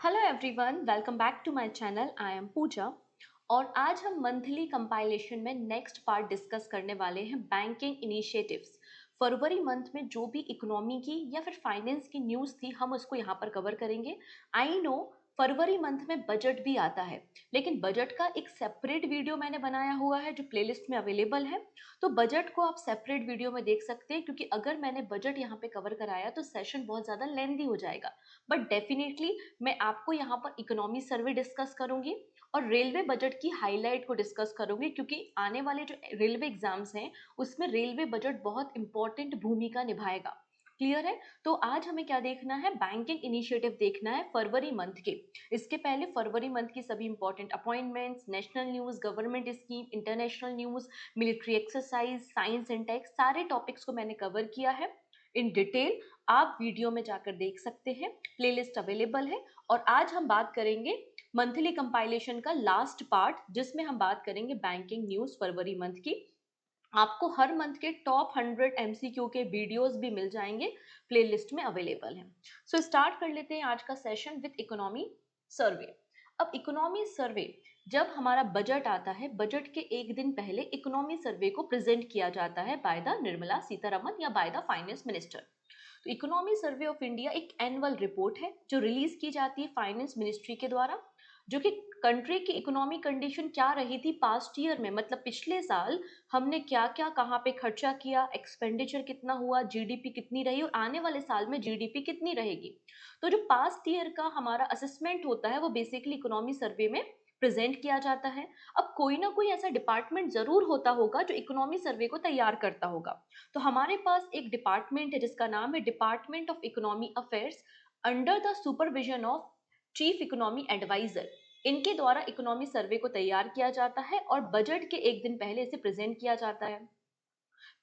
Hello everyone, welcome back to my channel. I am Pooja और आज हम मंथली कंपाइलेशन में नेक्स्ट पार्ट डिस्कस करने वाले हैं बैंकिंग इनिशिएटिव्स। फरवरी मंथ में जो भी इकोनॉमी की या फिर फाइनेंस की न्यूज़ थी हम उसको यहाँ पर कवर करेंगे। आई नो फरवरी मंथ में बजट भी आता है, लेकिन बजट का एक सेपरेट वीडियो मैंने बनाया हुआ है जो प्लेलिस्ट में अवेलेबल है। तो बजट को आप सेपरेट वीडियो में देख सकते हैं, क्योंकि अगर मैंने बजट यहाँ पे कवर कराया तो सेशन बहुत ज़्यादा लेंदी हो जाएगा। बट डेफिनेटली मैं आपको यहाँ पर इकोनॉमी सर्वे डिस्कस करूंगी और रेलवे बजट की हाईलाइट को डिस्कस करूंगी, क्योंकि आने वाले जो रेलवे एग्जाम्स हैं उसमें रेलवे बजट बहुत इंपॉर्टेंट भूमिका निभाएगा। क्लियर है? तो आज हमें क्या देखना है, बैंकिंग इनिशिएटिव देखना है फरवरी मंथ के। इसके पहले फरवरी मंथ की सभी important appointments, national news, government scheme, international news, military exercise, science and tech, सारे टॉपिक्स को मैंने कवर किया है इन डिटेल। आप वीडियो में जाकर देख सकते हैं, प्लेलिस्ट अवेलेबल है। और आज हम बात करेंगे मंथली कंपाइलेशन का लास्ट पार्ट, जिसमें हम बात करेंगे बैंकिंग न्यूज फरवरी मंथ की। आपको हर मंथ के टॉप 100 एमसीक्यू के वीडियोस भी मिल जाएंगे, प्लेलिस्ट में अवेलेबल हैं। सो स्टार्ट कर लेते हैं आज का सेशन विद इकोनॉमी सर्वे। अब इकोनॉमी सर्वे, जब हमारा बजट आता है, बजट के एक दिन पहले इकोनॉमी सर्वे को प्रेजेंट किया जाता है बाय द निर्मला सीतारमन या बाय द फाइनेंस मिनिस्टर। तो इकोनॉमी सर्वे ऑफ इंडिया एक एनुअल रिपोर्ट है जो रिलीज की जाती है फाइनेंस मिनिस्ट्री के द्वारा, जो कि कंट्री की इकोनॉमी कंडीशन क्या रही थी पास्ट ईयर में, मतलब पिछले साल हमने क्या क्या कहाँ पे खर्चा किया, एक्सपेंडिचर कितना हुआ, जीडीपी कितनी रही और आने वाले साल में जीडीपी कितनी रहेगी। तो जो पास्ट ईयर का हमारा असेसमेंट होता है वो बेसिकली इकोनॉमी सर्वे में प्रेजेंट किया जाता है। अब कोई ना कोई ऐसा डिपार्टमेंट जरूर होता होगा जो इकोनॉमी सर्वे को तैयार करता होगा। तो हमारे पास एक डिपार्टमेंट है जिसका नाम है department of economy affairs, under the supervision of chief economy adviser. इनके द्वारा इकोनॉमी सर्वे को तैयार किया जाता है और बजट के एक दिन पहले इसे प्रेजेंट किया जाता है।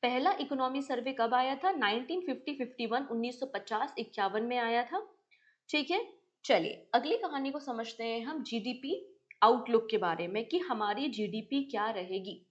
पहला इकोनॉमी सर्वे कब आया था? 1950, 51, 1950, 51 में आया था। ठीक है, चलिए अगली कहानी को समझते हैं हम जीडीपी आउटलुक के बारे में कि हमारी जीडीपी क्या रहेगी।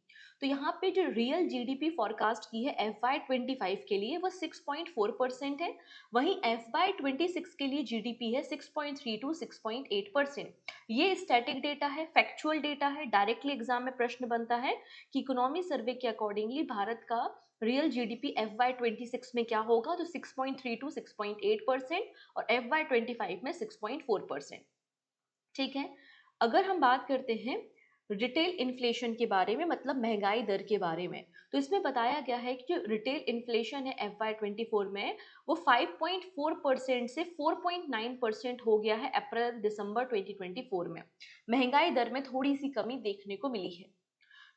तो यहाँ पे जो रियल जीडीपी फॉरकास्ट की है FY25 के लिए वो 6.4% है। वहीं FY26 के लिए जीडीपी है 6.3 to 6.8%। ये स्टैटिक डेटा है, फैक्चुअल डेटा है। डायरेक्टली एग्जाम में प्रश्न बनता है कि इकोनॉमी सर्वे के अकॉर्डिंगली भारत का रियल जीडीपी FY26 में क्या होगा, तो 6.3 to 6.8% और FY25 में 6.4%। ठीक है, अगर हम बात करते हैं रिटेल इन्फ्लेशन के बारे में, मतलब महंगाई दर के बारे में, तो इसमें बताया गया है कि जो रिटेल इन्फ्लेशन है FY24 में वो 5.4% से 4.9% हो गया है अप्रैल दिसंबर 2024 में। महंगाई दर में थोड़ी सी कमी देखने को मिली है।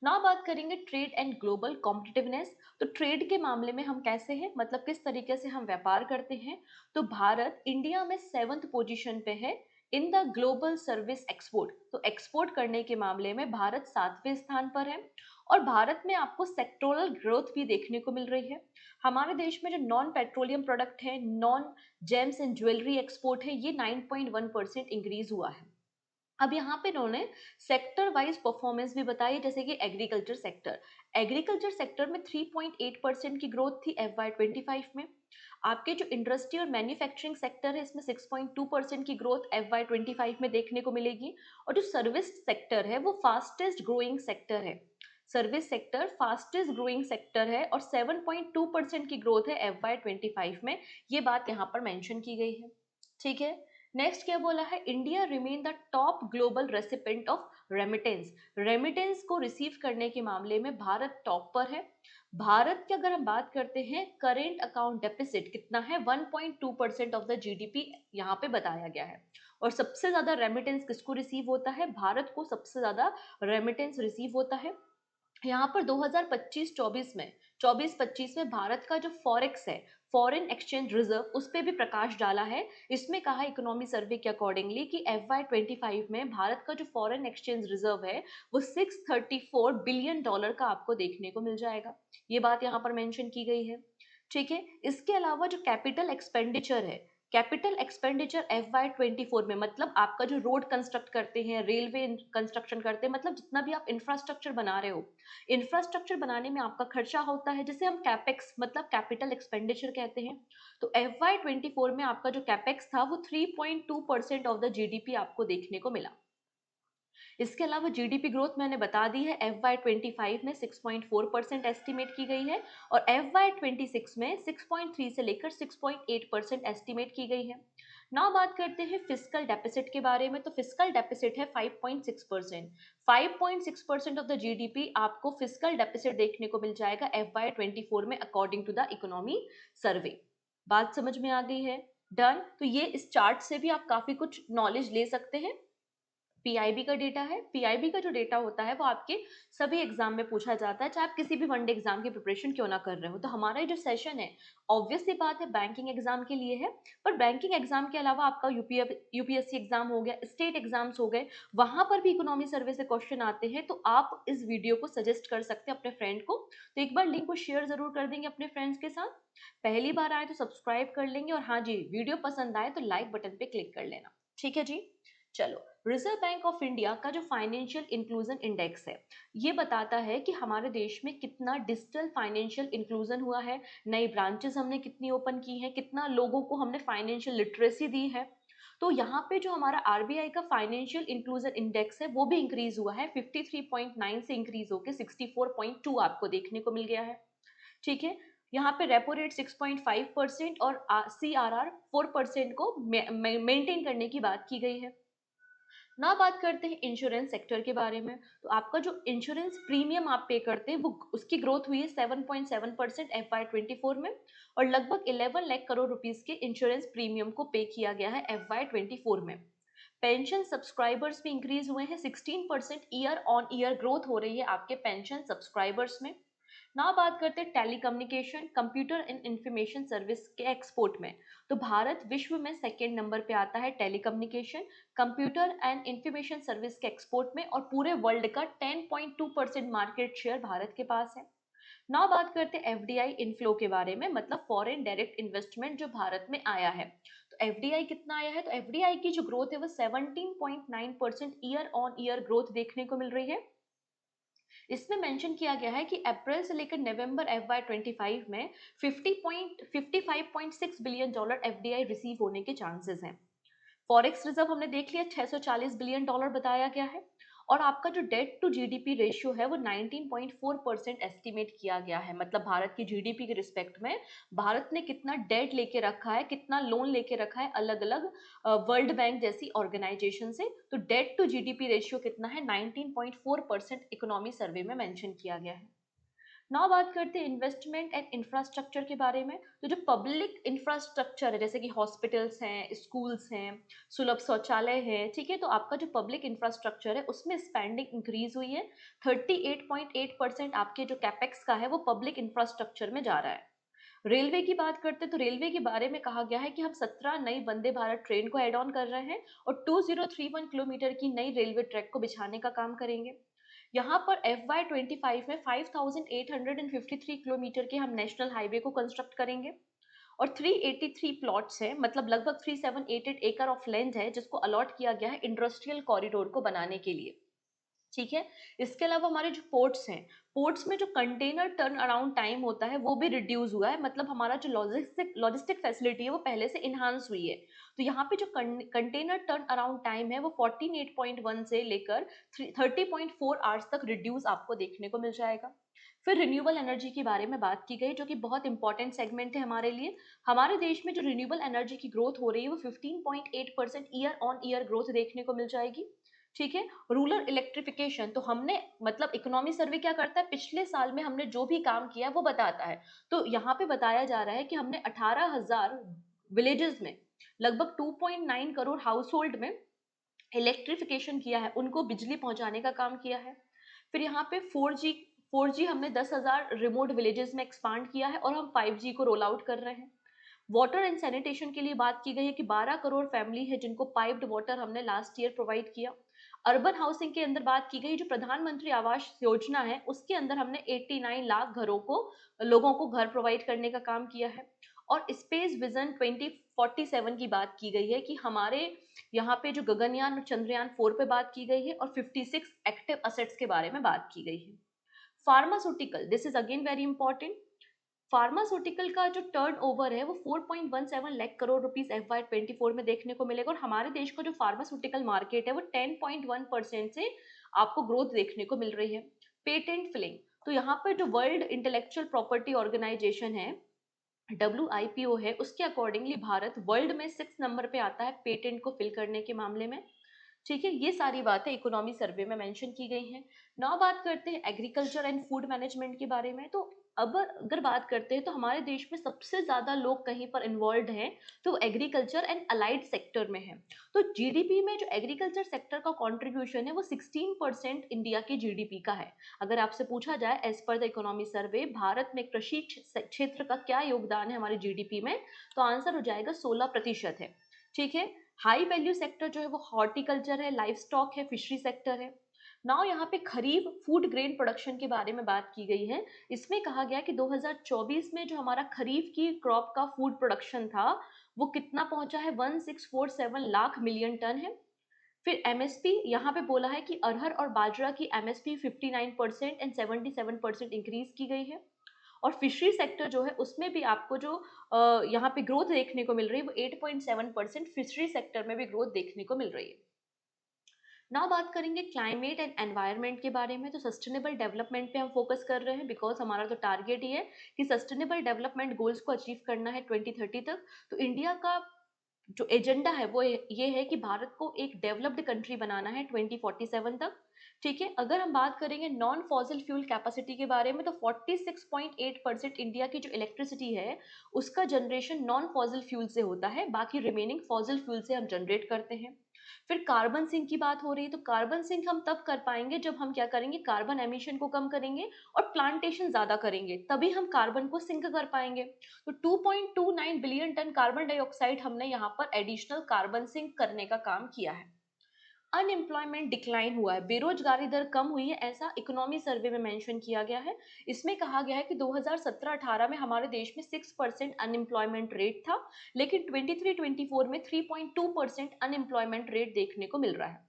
ना बात करेंगे ट्रेड एंड ग्लोबल कॉम्पिटिटिवनेस। तो ट्रेड के मामले में हम कैसे हैं, मतलब किस तरीके से हम व्यापार करते हैं। तो भारत इंडिया में 7th पोजीशन पे है in the global service export. तो एक्सपोर्ट करने के मामले में भारत 7वें स्थान पर है। और भारत में आपको सेक्टोरल ग्रोथ भी देखने को मिल रही है। हमारे देश में जो नॉन पेट्रोलियम प्रोडक्ट है, non James and jewellery export है, ये 9.1% इंक्रीज हुआ है। अब यहाँ पे इन्होंने सेक्टर वाइज परफॉर्मेंस भी बताई, जैसे कि एग्रीकल्चर सेक्टर में 3.8% की ग्रोथ थी FY25 में। आपके जो इंडस्ट्री और मैन्युफैक्चरिंग सेक्टर है इसमें 6.2% की ग्रोथ FY25 में देखने को मिलेगी। और जो सर्विस सेक्टर है वो फास्टेस्ट ग्रोइंग सेक्टर है। Service sector fastest growing sector है और 7.2% की ग्रोथ है FY25 में। ये बात यहाँ पर मेंशन की गई है। ठीक है, नेक्स्ट क्या बोला है, India remain the top global recipient of remittance. Remittance को रिसीव करने के मामले में भारत टॉप पर है। भारत की अगर हम बात करते हैं, करेंट अकाउंट डेफिसिट कितना है, 1.2% ऑफ द जीडीपी यहाँ पे बताया गया है। और सबसे ज्यादा रेमिटेंस किसको रिसीव होता है? भारत को सबसे ज्यादा रेमिटेंस रिसीव होता है। यहाँ पर 2025-24 में 24-25 में भारत का जो फॉरेक्स है, फॉरेन एक्सचेंज रिजर्व, उस पर भी प्रकाश डाला है। इसमें कहा इकोनॉमी सर्वे के अकॉर्डिंगली कि FY25 में भारत का जो फॉरेन एक्सचेंज रिजर्व है वो $634 बिलियन का आपको देखने को मिल जाएगा। ये बात यहाँ पर मेंशन की गई है। ठीक है, इसके अलावा जो कैपिटल एक्सपेंडिचर है कैपिटल एक्सपेंडिचर FY24 में मतलब आपका जो रोड कंस्ट्रक्ट करते हैं, रेलवे कंस्ट्रक्शन करते हैं, मतलब जितना भी आप इंफ्रास्ट्रक्चर बना रहे हो, इंफ्रास्ट्रक्चर बनाने में आपका खर्चा होता है जिसे हम कैपेक्स मतलब कैपिटल एक्सपेंडिचर कहते हैं। तो FY24 में आपका जो कैपेक्स था वो 3.2% ऑफ द GDP आपको देखने को मिला। इसके अलावा जीडीपी ग्रोथ मैंने बता दी है, FY25 में 6.4% एस्टिमेट की गई है और FY26 में 6.3 से लेकर 6.8% एस्टिमेट की गई है। नाउ बात करते हैं फिस्कल डेफिसिट के बारे में। तो फिस्कल डेफिसिट है 5.6%। 5.6% ऑफ द जीडीपी आपको फिस्कल डेफिसिट देखने को मिल जाएगा FY24 में अकॉर्डिंग टू द इकोनॉमी सर्वे। बात समझ में आ गई है? डन। तो ये इस चार्ट से भी आप काफी कुछ नॉलेज ले सकते हैं। पीआईबी का डेटा है। पीआईबी का जो डेटा होता है वो आपके सभी एग्जाम में पूछा जाता है, चाहे आप किसी भी वनडे एग्जाम की प्रिपरेशन क्यों ना कर रहे हो। तो हमारा ये जो सेशन है ऑब्वियसली बात है बैंकिंग एग्जाम के लिए है, पर बैंकिंग एग्जाम के अलावा आपका यूपीएससी एग्जाम हो गया, स्टेट एग्जाम्स हो गए, वहां पर भी इकोनॉमी सर्वे से क्वेश्चन आते हैं। तो आप इस वीडियो को सजेस्ट कर सकते हैं अपने फ्रेंड को। तो एक बार लिंक को शेयर जरूर कर देंगे अपने फ्रेंड्स के साथ। पहली बार आए तो सब्सक्राइब कर लेंगे, और हाँ जी, वीडियो पसंद आए तो लाइक बटन पे क्लिक कर लेना। ठीक है जी। चलो, रिजर्व बैंक ऑफ इंडिया का जो फाइनेंशियल इंक्लूजन इंडेक्स है, ये बताता है कि हमारे देश में कितना डिजिटल फाइनेंशियल इंक्लूजन हुआ है, नई ब्रांचेस हमने कितनी ओपन की हैं, कितना लोगों को हमने फाइनेंशियल लिटरेसी दी है। तो यहाँ पे जो हमारा आरबीआई का फाइनेंशियल इंक्लूजन इंडेक्स है वो भी इंक्रीज हुआ है, 53.9 से इंक्रीज होकर 64.2 आपको देखने को मिल गया है। ठीक है। यहाँ पे रेपो रेट 6.5% और CRR 4% को मेंटेन करने की बात की गई है। ना बात करते हैं इंश्योरेंस सेक्टर के बारे में। तो आपका जो इंश्योरेंस प्रीमियम आप पे करते हैं वो उसकी ग्रोथ हुई है 7.7% FY24 में, और लगभग 11 लाख करोड़ रुपीस के इंश्योरेंस प्रीमियम को पे किया गया है FY24 में। पेंशन सब्सक्राइबर्स भी इंक्रीज हुए हैं, 16% ईयर ऑन ईयर ग्रोथ हो रही है आपके पेंशन सब्सक्राइबर्स में। ना बात करते हैं telecommunication, computer and information service के एक्सपोर्ट में। तो भारत विश्व में सेकेंड नंबर पे आता है telecommunication, computer and information service के एक्सपोर्ट में, और पूरे वर्ल्ड का 10.2% मार्केट शेयर भारत के पास है। ना बात करते हैं एफडीआई इनफ्लो के बारे में, मतलब फॉरेन डायरेक्ट इन्वेस्टमेंट जो भारत में आया है। तो एफडीआई कितना आया है? तो एफडीआई की जो ग्रोथ है वो 17.9% ईयर ऑन ईयर ग्रोथ देखने को मिल रही है। इसमें मेंशन किया गया है कि अप्रैल से लेकर नवंबर FY25 में 55.6 बिलियन डॉलर एफडीआई रिसीव होने के चांसेस हैं। फॉरेक्स रिजर्व हमने देख लिया, 640 बिलियन डॉलर बताया गया है। और आपका जो डेट टू जीडीपी रेशियो है वो 19.4% एस्टिमेट किया गया है, मतलब भारत की जीडीपी के रिस्पेक्ट में भारत ने कितना डेट लेके रखा है, कितना लोन लेके रखा है अलग अलग वर्ल्ड बैंक जैसी ऑर्गेनाइजेशन से। तो डेट टू जीडीपी रेशियो कितना है? 19.4% इकोनॉमी सर्वे में मेंशन किया गया है। नाउ बात करते हैं इन्वेस्टमेंट एंड इंफ्रास्ट्रक्चर के बारे में। तो जो पब्लिक इंफ्रास्ट्रक्चर है, जैसे कि हॉस्पिटल्स हैं, स्कूल्स हैं, सुलभ शौचालय है, ठीक है, तो आपका जो पब्लिक इंफ्रास्ट्रक्चर है उसमें स्पेंडिंग इंक्रीज हुई है। 38.8% आपके जो कैपेक्स का है वो पब्लिक इंफ्रास्ट्रक्चर में जा रहा है। रेलवे की बात करते हैं तो रेलवे के बारे में कहा गया है कि हम 17 नई वंदे भारत ट्रेन को एड ऑन कर रहे हैं और 2031 किलोमीटर की नई रेलवे ट्रैक को बिछाने का काम करेंगे। यहाँ पर FY25 में 5853 किलोमीटर के हम नेशनल हाईवे को कंस्ट्रक्ट करेंगे, और 383 प्लॉट्स हैं, मतलब लगभग 3788 एकड़ ऑफ लैंड है जिसको अलॉट किया गया है इंडस्ट्रियल कॉरिडोर को बनाने के लिए। ठीक है। इसके अलावा हमारे जो पोर्ट्स हैं, पोर्ट्स में जो कंटेनर टर्न अराउंड टाइम होता है वो भी रिड्यूस हुआ है, मतलब हमारा जो लॉजिस्टिक फैसिलिटी है वो पहले से इन्हांस हुई है। तो यहाँ पे जो कंटेनर टर्न अराउंड टाइम है वो 14.1 से लेकर 30.4 आवर्स तक रिड्यूस आपको देखने को मिल जाएगा। फिर रिन्यूएबल एनर्जी के बारे में बात की गई, जो कि बहुत इंपॉर्टेंट सेगमेंट है हमारे लिए। हमारे देश में जो रिन्यूएबल एनर्जी की ग्रोथ हो रही है वो 15.8% ईयर ऑन ईयर ग्रोथ देखने को मिल जाएगी। ठीक है। रूरल इलेक्ट्रिफिकेशन, तो हमने मतलब इकोनॉमी सर्वे क्या करता है, पिछले साल में हमने जो भी काम किया वो बताता है। तो यहाँ पे बताया जा रहा है कि हमने 18,000 विलेजेस में लगभग 2.9 करोड़ हाउस होल्ड में इलेक्ट्रिफिकेशन किया है, उनको बिजली पहुंचाने का काम किया है। फिर यहाँ पे 4G हमने 10,000 रिमोट विलेजेस में एक्सपांड किया है, और हम 5G को रोल आउट कर रहे हैं। वाटर एंड सैनिटेशन के लिए बात की गई है कि 12 करोड़ फैमिली है जिनको पाइप्ड वाटर हमने लास्ट ईयर प्रोवाइड किया। अर्बन हाउसिंग के अंदर बात की गई, जो प्रधानमंत्री आवास योजना है उसके अंदर हमने 89 लाख घरों को लोगों को घर प्रोवाइड करने का काम किया है। और स्पेस विजन 2047 की बात की गई है कि हमारे यहाँ पे जो गगनयान और चंद्रयान 4 पे बात की गई है, और 56 एक्टिव असेट्स के बारे में बात की गई है। Pharmaceutical, this is again very important. Pharmaceutical का जो टर्नओवर है वो 4.17 लाख करोड़ रुपीस FY24 में देखने को मिलेगा, और हमारे देश का जो फार्मास्यूटिकल मार्केट है वो 10.1% से आपको ग्रोथ देखने को मिल रही है। पेटेंट फिलिंग, तो यहाँ पर जो वर्ल्ड इंटेलेक्चुअल प्रॉपर्टी ऑर्गेनाइजेशन है, WIPO है, उसके अकॉर्डिंगली भारत वर्ल्ड में 6 नंबर पे आता है पेटेंट को फिल करने के मामले में। ठीक है, ये सारी बातें इकोनॉमी सर्वे में मेंशन की गई हैं। नाउ बात करते हैं एग्रीकल्चर एंड फूड मैनेजमेंट के बारे में। तो अब अगर बात करते हैं तो हमारे देश में सबसे ज्यादा लोग कहीं पर इन्वॉल्व हैं तो एग्रीकल्चर एंड अलाइड सेक्टर में है। तो जीडीपी में जो एग्रीकल्चर सेक्टर का कंट्रीब्यूशन है वो 16% इंडिया की जीडीपी का है। अगर आपसे पूछा जाए एज पर द इकोनॉमी सर्वे भारत में कृषि क्षेत्र का क्या योगदान है हमारे जीडीपी में, तो आंसर हो जाएगा 16% है। ठीक है, हाई वैल्यू सेक्टर जो है वो हॉर्टिकल्चर है, लाइफ स्टॉक है, फिशरी सेक्टर है। नाउ यहाँ पे खरीफ फूड ग्रेन प्रोडक्शन के बारे में बात की गई है। इसमें कहा गया कि 2024 में जो हमारा खरीफ की क्रॉप का फूड प्रोडक्शन था वो कितना पहुंचा है, 1647 लाख मिलियन टन है। फिर एमएसपी यहाँ पे बोला है कि अरहर और बाजरा की एमएसपी 59% एंड 77% इंक्रीज की गई है। और फिशरी सेक्टर जो है उसमें भी आपको जो यहाँ पे ग्रोथ देखने को मिल रही है वो 8.7% फिशरी सेक्टर में भी ग्रोथ देखने को मिल रही है। ना बात करेंगे क्लाइमेट एंड एनवायरनमेंट के बारे में। तो सस्टेनेबल डेवलपमेंट पे हम फोकस कर रहे हैं बिकॉज हमारा तो टारगेट ही है कि सस्टेनेबल डेवलपमेंट गोल्स को अचीव करना है 2030 तक। तो इंडिया का जो एजेंडा है वो ये है कि भारत को एक डेवलप्ड कंट्री बनाना है 2047 तक। ठीक है, अगर हम बात करेंगे नॉन फॉसिल फ्यूल कैपेसिटी के बारे में तो 46.8% इंडिया की जो इलेक्ट्रिसिटी है उसका जनरेशन नॉन फॉसिल फ्यूल से होता है, बाकी रिमेनिंग फॉसिल फ्यूल से हम जनरेट करते हैं। फिर कार्बन सिंक की बात हो रही है, तो कार्बन सिंक हम तब कर पाएंगे जब हम क्या करेंगे, कार्बन एमिशन को कम करेंगे और प्लांटेशन ज्यादा करेंगे, तभी हम कार्बन को सिंक कर पाएंगे। तो 2.29 बिलियन टन कार्बन डाइऑक्साइड हमने यहाँ पर एडिशनल कार्बन सिंक करने का काम किया है। अनएम्प्लॉयमेंट डिक्लाइन हुआ है, बेरोजगारी दर कम हुई है, ऐसा इकोनॉमी सर्वे में मेंशन किया गया है। इसमें कहा गया है कि 2017-18 में हमारे देश में 6% अनएम्प्लॉयमेंट रेट था, लेकिन 23-24 में 3.2% अनएम्प्लॉयमेंट रेट देखने को मिल रहा है।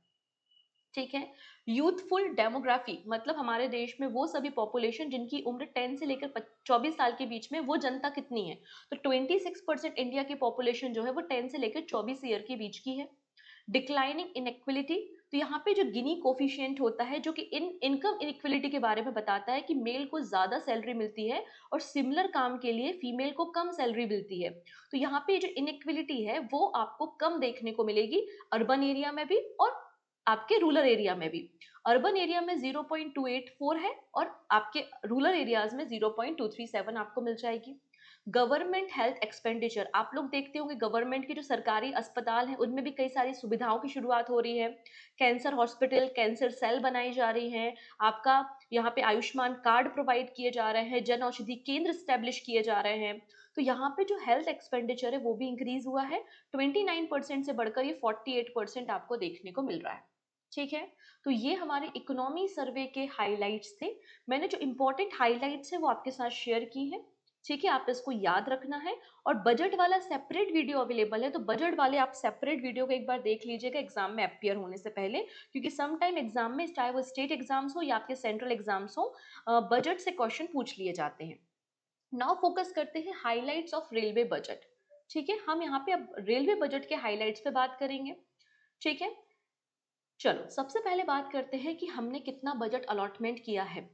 ठीक है, यूथफुल डेमोग्राफी मतलब हमारे देश में वो सभी पॉपुलेशन जिनकी उम्र 10 से लेकर 24 साल के बीच में, वो जनता कितनी है, तो 26% इंडिया की पॉपुलेशन जो है वो 10 से लेकर 24 ईयर के बीच की है। डिक्लाइनिंग इनइक्वलिटी, तो यहाँ पे जो गिनी कोफिशिएंट होता है जो कि इनकम इनइक्वलिटी के बारे में बताता है कि मेल को ज्यादा सैलरी मिलती है और सिमिलर काम के लिए फीमेल को कम सैलरी मिलती है। तो यहाँ पे जो इनइक्वलिटी है वो आपको कम देखने को मिलेगी अर्बन एरिया में भी और आपके रूरल एरिया में भी। अर्बन एरिया में 0.284 है और आपके रूरल एरियाज में 0.237 आपको मिल जाएगी। गवर्नमेंट हेल्थ एक्सपेंडिचर, आप लोग देखते होंगे गवर्नमेंट के जो सरकारी अस्पताल हैं उनमें भी कई सारी सुविधाओं की शुरुआत हो रही है। कैंसर हॉस्पिटल, कैंसर सेल बनाई जा रही हैं, आपका यहाँ पे आयुष्मान कार्ड प्रोवाइड किए जा रहे हैं, जन औषधि केंद्र स्टैब्लिश किए जा रहे हैं। तो यहाँ पे जो हेल्थ एक्सपेंडिचर है वो भी इंक्रीज हुआ है, 29% से बढ़कर ये 48% आपको देखने को मिल रहा है। ठीक है, तो ये हमारे इकोनॉमी सर्वे के हाइलाइट्स थे। मैंने जो इंपॉर्टेंट हाइलाइट्स है वो आपके साथ शेयर की है। ठीक है, आप इसको याद रखना है। और बजट वाला सेपरेट वीडियो अवेलेबल है, तो बजट वाले आप सेपरेट वीडियो को एक बार देख लीजिएगा एग्जाम में अपियर होने से पहले, क्योंकि सम टाइम एग्जाम में चाहे वो स्टेट एग्जाम्स हो या आपके सेंट्रल एग्जाम्स हो, बजट से क्वेश्चन पूछ लिए जाते हैं। नाउ फोकस करते हैं हाइलाइट्स ऑफ रेलवे बजट। ठीक है, हम यहाँ पे अब रेलवे बजट के हाइलाइट्स पे बात करेंगे। ठीक है, चलो सबसे पहले बात करते हैं कि हमने कितना बजट अलॉटमेंट किया है।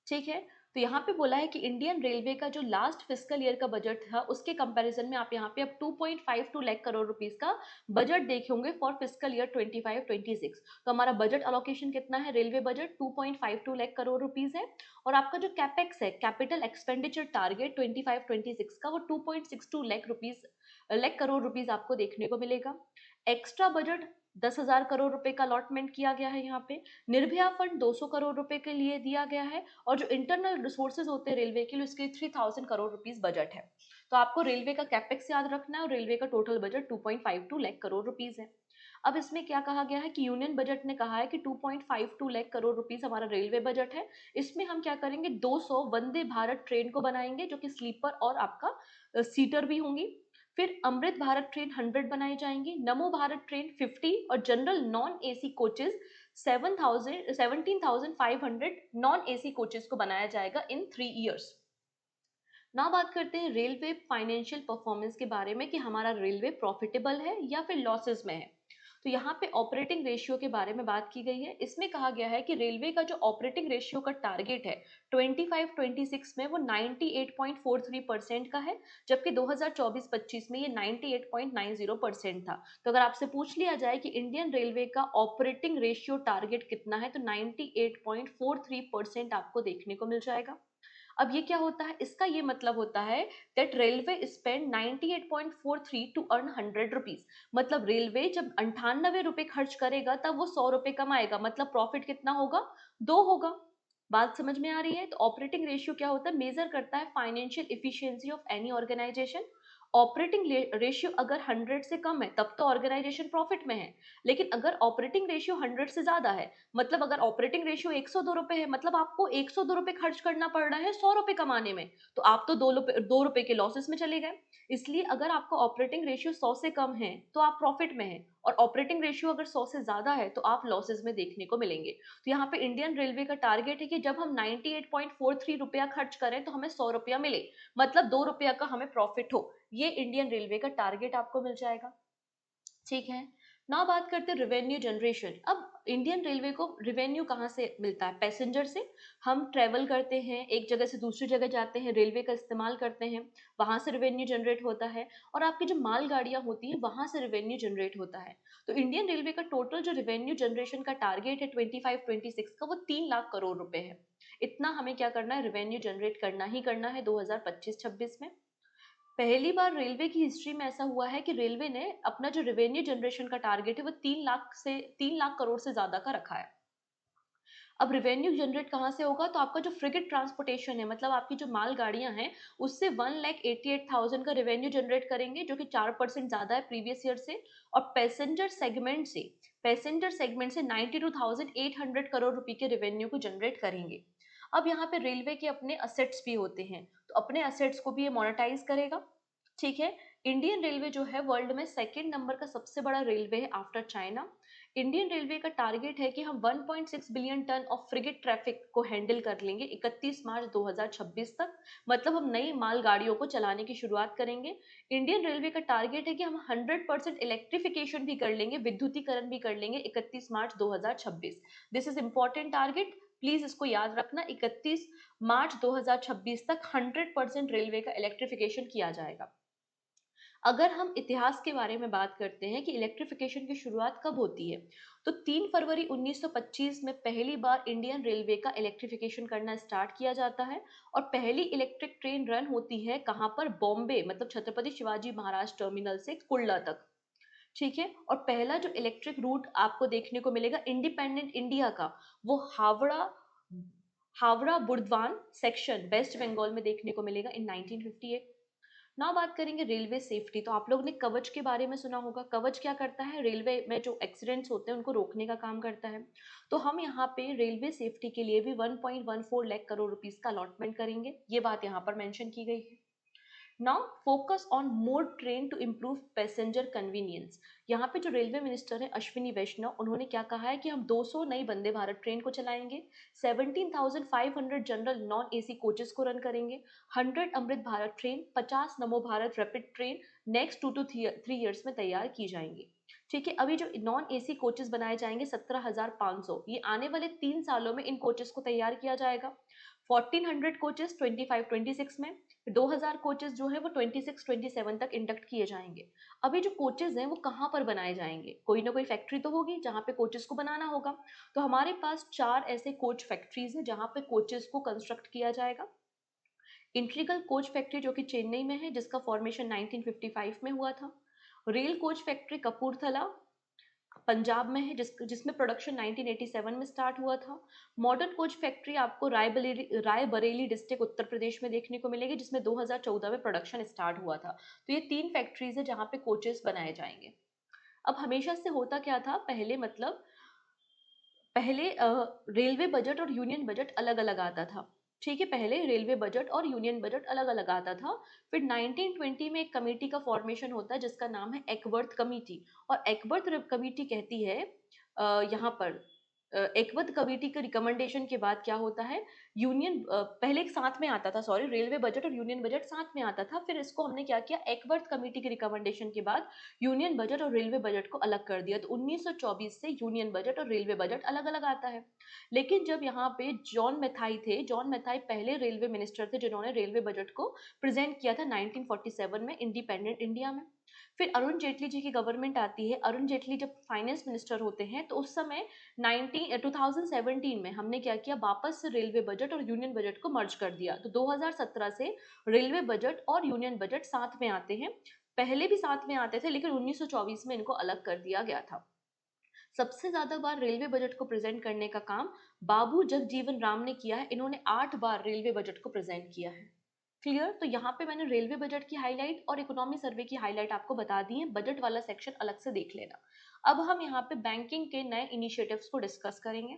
ठीक है, तो यहाँ पे बोला है कि इंडियन रेलवे का जो लास्ट फिस्कल ईयर का बजट था उसके कंपैरिजन में आप यहाँ पे अब 2.52 लाख करोड़ रुपीस का बजट देखे होंगे फॉर फिस्कल ईयर 25-26। तो हमारा बजट अलोकेशन कितना है, railway budget 2.52 lakh crore rupees है। और आपका जो कैपेक्स है, कैपिटल एक्सपेंडिचर टारगेट 25-26 का, वो 2.62 लाख करोड़ रुपीस आपको देखने को मिलेगा। एक्स्ट्रा बजट 10,000 करोड़ रुपए का अलॉटमेंट किया गया है। यहाँ पे निर्भया फंड 200 करोड़ रुपए के लिए दिया गया है, और जो इंटरनल रिसोर्सेज होते हैं रेलवे के लिए उसके 3,000 करोड़ रुपीस बजट है। तो आपको रेलवे का कैपेक्स याद रखना है और रेलवे का total budget 2.52 lakh crore rupees है। अब इसमें क्या कहा गया है कि यूनियन बजट ने कहा है कि 2.52 लाख करोड़ रुपीस हमारा रेलवे बजट है। इसमें हम क्या करेंगे, 200 वंदे भारत ट्रेन को बनाएंगे जो कि स्लीपर और आपका सीटर भी होंगी। फिर अमृत भारत ट्रेन 100 बनाई जाएंगी, नमो भारत ट्रेन 50 और general non AC coaches 17,500 non AC coaches को बनाया जाएगा इन 3 ईयर्स। ना बात करते हैं रेलवे फाइनेंशियल परफॉर्मेंस के बारे में कि हमारा रेलवे प्रॉफिटेबल है या फिर लॉसेस में है। तो यहाँ पे ऑपरेटिंग रेशियो के बारे में बात की गई है। इसमें कहा गया है कि रेलवे का जो ऑपरेटिंग रेशियो का टारगेट है 25-26 में वो 98.43% का है, जबकि 2024-25 में ये 98.90% था। तो अगर आपसे पूछ लिया जाए कि इंडियन रेलवे का ऑपरेटिंग रेशियो टारगेट कितना है, तो 98.43% आपको देखने को मिल जाएगा। अब ये क्या होता है, इसका ये मतलब होता है that railway spend 98.43 to earn 100 rupees. मतलब रेलवे जब 98 रुपए खर्च करेगा तब वो 100 रुपए कमाएगा, मतलब प्रॉफिट कितना होगा, 2 होगा। बात समझ में आ रही है? तो ऑपरेटिंग रेशियो क्या होता है, मेजर करता है financial efficiency of any organisation. Operating ratio अगर 100 से कम है तब तो ऑर्गेनाइजेशन प्रॉफिट में है, लेकिन अगर ऑपरेटिंग रेशियो 100 से ज्यादा है, मतलब अगर ऑपरेटिंग रेशियो 102 रुपए है, मतलब आपको 102 रुपए खर्च करना पड़ रहा है 100 रुपए कमाने में, तो आप तो 2 रुपए के लॉसेस में चले गए। इसलिए अगर आपका ऑपरेटिंग रेशियो 100 से कम है तो आप प्रॉफिट में है, और ऑपरेटिंग रेशियो अगर 100 से ज्यादा है तो आप लॉसेस में देखने को मिलेंगे। तो यहाँ पे इंडियन रेलवे का टारगेट है कि जब हम 98.43 रुपया खर्च करें तो हमें 100 रुपया मिले, मतलब 2 रुपया का हमें प्रॉफिट हो। ये इंडियन रेलवे का टारगेट आपको मिल जाएगा। ठीक है। ना बात करते हैं रेवेन्यू जनरेशन। अब इंडियन रेलवे को रेवेन्यू कहाँ से मिलता है, पैसेंजर से। हम ट्रेवल करते हैं, एक जगह से दूसरी जगह जाते हैं, रेलवे का इस्तेमाल करते हैं, वहां से रेवेन्यू जनरेट होता है। और आपकी जो मालगाड़ियां होती हैं वहां से रेवेन्यू जनरेट होता है। तो इंडियन रेलवे का टोटल जो रेवेन्यू जनरेशन का टारगेट है 25-26 का, वो 3 लाख करोड़ रुपए है। इतना हमें क्या करना है, रेवेन्यू जनरेट करना ही करना है 2025-26 में। पहली बार रेलवे की हिस्ट्री में ऐसा हुआ है कि रेलवे ने अपना जो रेवेन्यू जनरेशन का टारगेट है वो 3 लाख करोड़ से ज्यादा का रखा है। अब रेवेन्यू जनरेट कहाँ से होगा, तो आपका जो फ्रिगेट ट्रांसपोर्टेशन है, मतलब आपकी जो मालगाड़ियां हैं, उससे 1,88,000 का रेवेन्यू जनरेट करेंगे, जो कि 4% ज्यादा है प्रीवियस ईयर से। और पैसेंजर सेगमेंट से 92,800 करोड़ रुपए के रेवेन्यू को जनरेट करेंगे। अब यहाँ पे रेलवे के अपने असेट्स भी होते हैं, तो अपने असेट्स को भी ये मोनेटाइज करेगा। ठीक है। इंडियन रेलवे जो है वर्ल्ड में सेकंड नंबर का सबसे बड़ा रेलवे है आफ्टर चाइना। इंडियन रेलवे का टारगेट है कि हम 1.6 billion ton of freight traffic को हैंडल कर लेंगे 31 मार्च 2026 तक। मतलब हम नई मालगाड़ियों को चलाने की शुरुआत करेंगे। इंडियन रेलवे का टारगेट है कि हम 100% इलेक्ट्रिफिकेशन भी कर लेंगे, विद्युतीकरण भी कर लेंगे 31 मार्च 2026। This is important target, please इसको याद रखना। 31 मार्च 2026 तक 100% रेलवे का इलेक्ट्रिफिकेशन किया जाएगा। अगर हम इतिहास के बारे में बात करते हैं कि इलेक्ट्रिफिकेशन की शुरुआत कब होती है, तो 3 फरवरी 1925 में पहली बार इंडियन रेलवे का इलेक्ट्रिफिकेशन करना स्टार्ट किया जाता है। और पहली इलेक्ट्रिक ट्रेन रन होती है कहाँ पर, बॉम्बे, मतलब छत्रपति शिवाजी महाराज टर्मिनल से कुर्ला तक। ठीक है। और पहला जो इलेक्ट्रिक रूट आपको देखने को मिलेगा इंडिपेंडेंट इंडिया का, वो हावड़ा हावड़ा बुर्दवान सेक्शन वेस्ट बंगाल में देखने को मिलेगा इन 1958। ना बात करेंगे रेलवे सेफ्टी। तो आप लोग ने कवच के बारे में सुना होगा। कवच क्या करता है, रेलवे में जो एक्सीडेंट्स होते हैं उनको रोकने का काम करता है। तो हम यहाँ पे रेलवे सेफ्टी के लिए भी 1.14 लाख करोड़ रुपीस का अलॉटमेंट करेंगे, ये बात यहाँ पर मेंशन की गई है। Now focus on more train to improve passenger convenience. यहाँ पे जो रेलवे मिनिस्टर है अश्विनी वैष्णव, उन्होंने क्या कहा है कि हम 200 नई वंदे भारत ट्रेन को चलाएंगे, 17,500 जनरल नॉन एसी कोचेस को रन करेंगे, 100 Amrit Bharat train, 50 NaMo Bharat rapid train next 2 to 3 years में तैयार की जाएंगी। ठीक है। अभी जो नॉन एसी कोचेस बनाए जाएंगे 17,500, ये आने वाले 3 सालों में इन कोचेस को तैयार किया जाएगा। 1400 कोचेस 25-26 में, 2000 कोचेस जो है वो 26-27 तक इंडक्ट किए जाएंगे। अभी जो कोचेस हैं वो कहाँ पर बनाए जाएंगे, कोई ना कोई फैक्ट्री तो होगी जहाँ पे कोचेस को बनाना होगा। तो हमारे पास 4 ऐसे कोच फैक्ट्रीज हैं जहाँ पे कोचेस को कंस्ट्रक्ट किया जाएगा। इंट्रीगल कोच फैक्ट्री जो कि चेन्नई में है, जिसका फॉर्मेशन 1955 में हुआ था। Rail coach factory Kapurthala Punjab में है, जिसमें प्रोडक्शन 1987 में स्टार्ट हुआ था। मॉडर्न कोच फैक्ट्री आपको रायबरेली डिस्ट्रिक्ट उत्तर प्रदेश में देखने को मिलेगी, जिसमें 2014 में प्रोडक्शन स्टार्ट हुआ था। तो ये 3 फैक्ट्रीज है जहाँ पे कोचेस बनाए जाएंगे। अब हमेशा से होता क्या था पहले, मतलब पहले रेलवे बजट और यूनियन बजट अलग अलग आता था। ठीक है, पहले रेलवे बजट और यूनियन बजट अलग अलग आता था। फिर 1920 में एक कमेटी का फॉर्मेशन होता है जिसका नाम है एकवर्थ कमेटी। और एकवर्थ कमेटी कहती है यहाँ पर एकवर्थ कमेटी के रिकमेंडेशन के बाद क्या होता है, पहले एक साथ में आता था, सॉरी, रेलवे बजट और यूनियन बजट साथ में आता था। फिर इसको हमने क्या किया, एकवर्थ कमेटी के रिकमेंडेशन के बाद यूनियन बजट और रेलवे बजट को अलग कर दिया। तो 1924 से यूनियन बजट और रेलवे बजट अलग अलग आता है। लेकिन जब यहाँ पे जॉन मैथाई थे, जॉन मैथाई पहले रेलवे मिनिस्टर थे जिन्होंने रेलवे बजट को प्रेजेंट किया था 1947 में इंडिपेंडेंट इंडिया में। फिर अरुण जेटली जी की गवर्नमेंट आती है। अरुण जेटली जब फाइनेंस मिनिस्टर होते हैं तो उस समय 2017 में हमने क्या किया, वापस से रेलवे बजट और यूनियन बजट को मर्ज कर दिया। तो 2017 से रेलवे बजट और यूनियन बजट साथ में आते हैं। पहले भी साथ में आते थे लेकिन 1924 में इनको अलग कर दिया गया था। सबसे ज्यादा बार रेलवे बजट को प्रेजेंट करने का काम बाबू जगजीवन राम ने किया है। इन्होंने 8 बार रेलवे बजट को प्रेजेंट किया है। क्लियर? तो यहाँ पे मैंने रेलवे बजट की हाईलाइट और इकोनॉमी सर्वे की हाईलाइट आपको बता दी है। बजट वाला सेक्शन अलग से देख लेना। अब हम यहाँ पे बैंकिंग के नए इनिशिएटिव्स को डिस्कस करेंगे।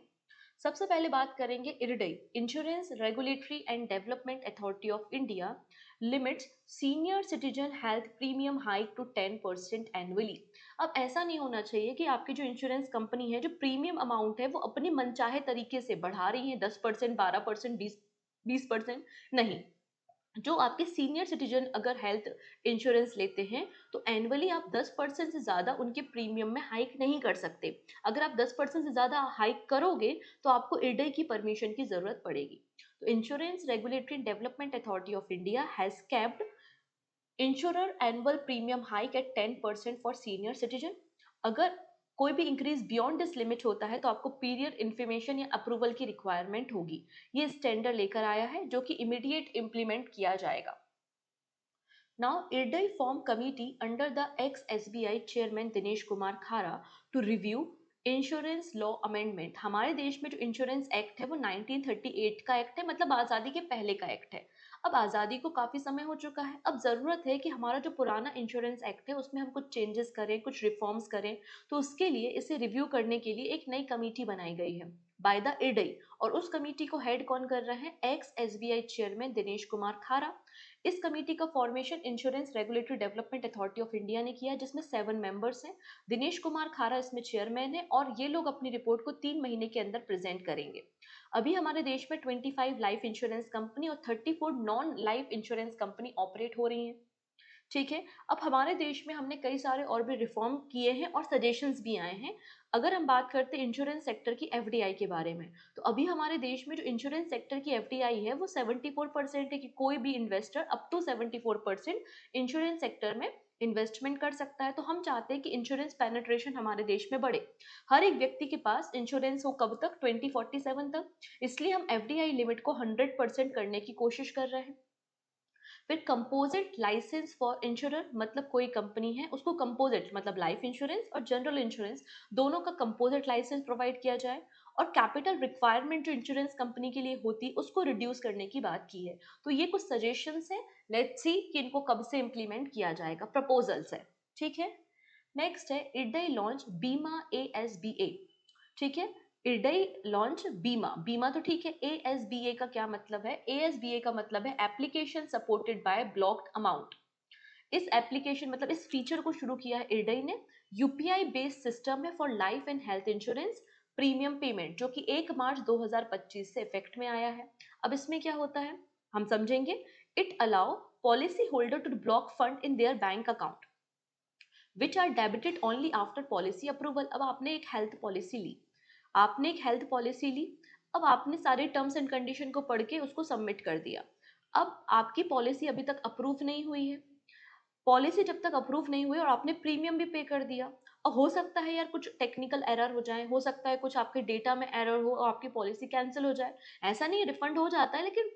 सबसे पहले बात करेंगे IRDAI, insurance regulatory and development authority of India limits senior citizen health premium hike to 10% annually. अब ऐसा नहीं होना चाहिए कि आपकी जो इंश्योरेंस कंपनी है जो प्रीमियम अमाउंट है वो अपने मनचाहे तरीके से बढ़ा रही है, 10%, 12%, 20% नहीं। जो आपके सीनियर सिटीजन अगर हेल्थ इंश्योरेंस लेते हैं तो एनुअली आप 10% से ज़्यादा उनके प्रीमियम में हाइक नहीं कर सकते। अगर आप 10% से ज़्यादा हाइक करोगे तो आपको इरडई की परमिशन की ज़रूरत पड़ेगी। तो insurance regulatory development authority of India has capped insurer annual premium hike at 10% for senior citizen. अगर कोई भी इंक्रीज बियॉन्ड दिस लिमिट होता है तो आपको पीरियड इन्फॉर्मेशन या अप्रूवल की रिक्वायरमेंट होगी। ये स्टैंडर्ड लेकर आया है जो कि इमीडिएट इम्प्लीमेंट किया जाएगा। Now, IRDAI formed committee under the ex-SBI chairman Dinesh Kumar खारा to review insurance law amendment. हमारे देश में जो इंश्योरेंस एक्ट है वो 1938 का एक्ट है, मतलब आज़ादी के पहले का एक्ट है। अब आज़ादी को काफ़ी समय हो चुका है, अब ज़रूरत है कि हमारा जो पुराना इंश्योरेंस एक्ट है उसमें हम कुछ चेंजेस करें, कुछ रिफॉर्म्स करें। तो उसके लिए इसे रिव्यू करने के लिए एक नई कमेटी बनाई गई है बाय द इरडई। और उस कमेटी को हेड कौन कर रहे हैं, x SBI chairman Dinesh Kumar खारा। इस कमेटी का formation insurance regulatory development authority of India ने किया जिसमें 7 मेंबर्स हैं। दिनेश कुमार खारा इसमें चेयरमैन है और ये लोग अपनी रिपोर्ट को 3 महीने के अंदर प्रेजेंट करेंगे। अभी हमारे देश में 25 लाइफ इंश्योरेंस कंपनी और 34 non life insurance company operate हो रही हैं। ठीक है, अब हमारे देश में हमने कई सारे और भी रिफॉर्म किए हैं और सजेशंस भी आए हैं। अगर हम बात करते हैं इंश्योरेंस सेक्टर की एफडीआई के बारे में, तो अभी हमारे देश में जो इंश्योरेंस सेक्टर की एफडीआई है वो 74% है कि कोई भी investor up to 74% insurance sector में इन्वेस्टमेंट कर सकता है। तो हम चाहते हैं कि इंश्योरेंस पेनिट्रेशन हमारे देश में बढ़े, हर एक व्यक्ति के पास इंश्योरेंस हो। कब तक? 2047 तक। इसलिए हम एफडीआई लिमिट को 100% करने की कोशिश कर रहे हैं। फिर कंपोजिट लाइसेंस फॉर इंश्योरर, मतलब कोई कंपनी है उसको कंपोजिट मतलब लाइफ इंश्योरेंस और जनरल इंश्योरेंस दोनों का कंपोजिट लाइसेंस प्रोवाइड किया जाए। और कैपिटल रिक्वायरमेंट जो इंश्योरेंस कंपनी के लिए होती है उसको रिड्यूस करने की बात की है। तो ये कुछ सजेशंस है, लेट्स सी कि इनको कब से इंप्लीमेंट किया जाएगा, प्रपोजल्स है। ठीक है, नेक्स्ट है इरडई लॉन्च बीमा ASBA। ठीक है, इरडई लॉन्च बीमा। बीमा तो ठीक है, ASBA का क्या मतलब है? ASBA का मतलब है application supported by blocked amount. इस एप्लीकेशन मतलब इस फीचर को शुरू किया है इरडई ने। यूपीआई बेस्ड सिस्टम है for life and health insurance premium payment, जो कि 1 मार्च 2025 से इफेक्ट में आया है। अब इसमें क्या होता है हम समझेंगे। It allow policy holder to block fund in their bank account which are debited only after policy approval. अब आपने एक हेल्थ पॉलिसी ली, आपने एक हेल्थ पॉलिसी ली, अब आपने सारे टर्म्स एंड कंडीशन को पढ़ के उसको सबमिट कर दिया। अब आपकी पॉलिसी अभी तक अप्रूव नहीं हुई है। पॉलिसी जब तक अप्रूव नहीं हुई और आपने प्रीमियम भी पे कर दिया, अब हो सकता है यार कुछ टेक्निकल एरर हो जाए, हो सकता है कुछ आपके डेटा में एरर हो और आपकी पॉलिसी कैंसिल हो जाए। ऐसा नहीं है, रिफंड हो जाता है लेकिन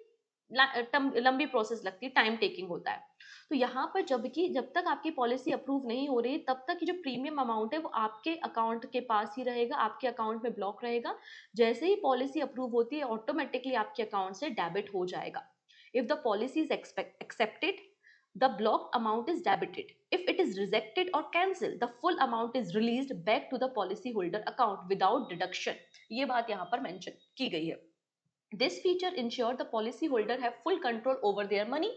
लंबी प्रोसेस लगती है, टाइम टेकिंग होता है। तो यहाँ पर जबकि जब तक आपकी पॉलिसी अप्रूव नहीं हो रही तब तक जो प्रीमियम अमाउंट है वो आपके अकाउंट के पास ही रहेगा, आपके अकाउंट में ब्लॉक रहेगा। जैसे ही पॉलिसी अप्रूव होती है ऑटोमेटिकली आपके अकाउंट से डेबिट हो जाएगा। If the policy is accepted the blocked amount is debited. If it is rejected or cancelled, the full amount is released back to the policy holder account without deduction. ये बात यहाँ पर mention की गई है. This feature ensure the policy holder have full control over their money.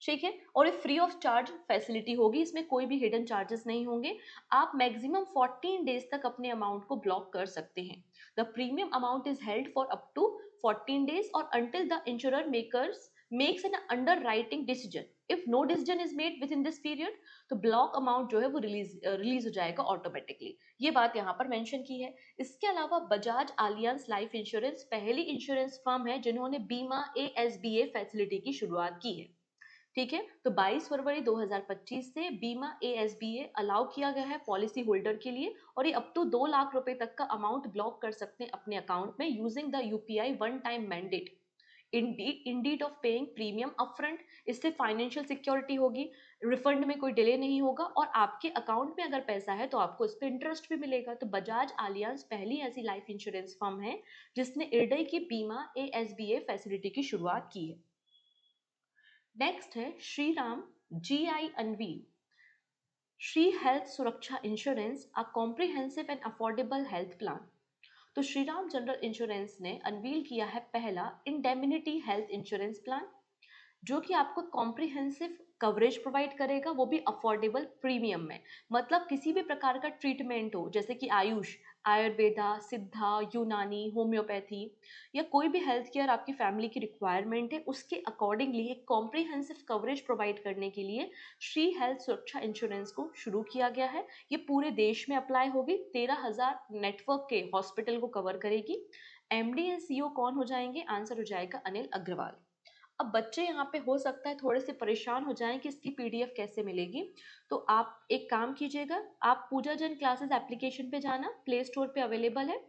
ठीक है, और ये फ्री ऑफ चार्ज फैसिलिटी होगी, इसमें कोई भी हिडन चार्जेस नहीं होंगे. आप मैक्सिमम 14 डेज तक अपने अमाउंट को ब्लॉक कर सकते हैं. The premium amount is held for up to 14 days or until the insurer makes an underwriting decision. If no decision is made within this period, तो ब्लॉक अमाउंट जो है वो रिलीज हो जाएगा ऑटोमेटिकली. ये बात यहाँ पर मेंशन की है. इसके अलावा बजाज आलियांज लाइफ इंश्योरेंस पहली इंश्योरेंस फर्म है जिन्होंने बीमा ASBA फैसिलिटी की शुरुआत की है. ठीक है, तो 22 फरवरी 2025 से बीमा ASBA अलाउ किया गया है पॉलिसी होल्डर के लिए, और ये अप टू 2 लाख रुपए तक का अमाउंट ब्लॉक कर सकते हैं अपने अकाउंट में using the UPI one time mandate Indeed of paying premium upfront. इससे फाइनेंशियल सिक्योरिटी होगी, रिफंड में कोई डिले नहीं होगा, और आपके अकाउंट में अगर पैसा है तो आपको इस पर इंटरेस्ट भी मिलेगा. तो बजाज आलियांज पहली ऐसी लाइफ इंश्योरेंस फर्म है जिसने IRDAI की बीमा ASBA फैसिलिटी की शुरुआत की है. नेक्स्ट है Shriram GI unveil Shri health Suraksha insurance, a comprehensive and affordable health plan. तो श्रीराम जनरल इंश्योरेंस ने अनवील किया है पहला इंडेमिनिटी हेल्थ इंश्योरेंस प्लान, जो कि आपको कॉम्प्रिहेंसिव कवरेज प्रोवाइड करेगा, वो भी अफोर्डेबल प्रीमियम में. मतलब किसी भी प्रकार का ट्रीटमेंट हो, जैसे कि आयुष, आयुर्वेदा, सिद्धा, यूनानी, होम्योपैथी, या कोई भी हेल्थ केयर आपकी फैमिली की रिक्वायरमेंट है, उसके अकॉर्डिंगली एक कॉम्प्रिहेंसिव कवरेज प्रोवाइड करने के लिए श्री हेल्थ सुरक्षा इंश्योरेंस को शुरू किया गया है. ये पूरे देश में अप्लाई होगी, 13,000 नेटवर्क के हॉस्पिटल को कवर करेगी. MD एंड CEO कौन हो जाएंगे? आंसर हो जाएगा अनिल अग्रवाल. अब बच्चे यहाँ पे हो सकता है थोड़े से परेशान हो जाएं कि इसकी PDF कैसे मिलेगी. तो आप एक काम कीजिएगा, आप पूजा जन क्लासेस एप्लीकेशन पे जाना, प्ले स्टोर पे अवेलेबल है.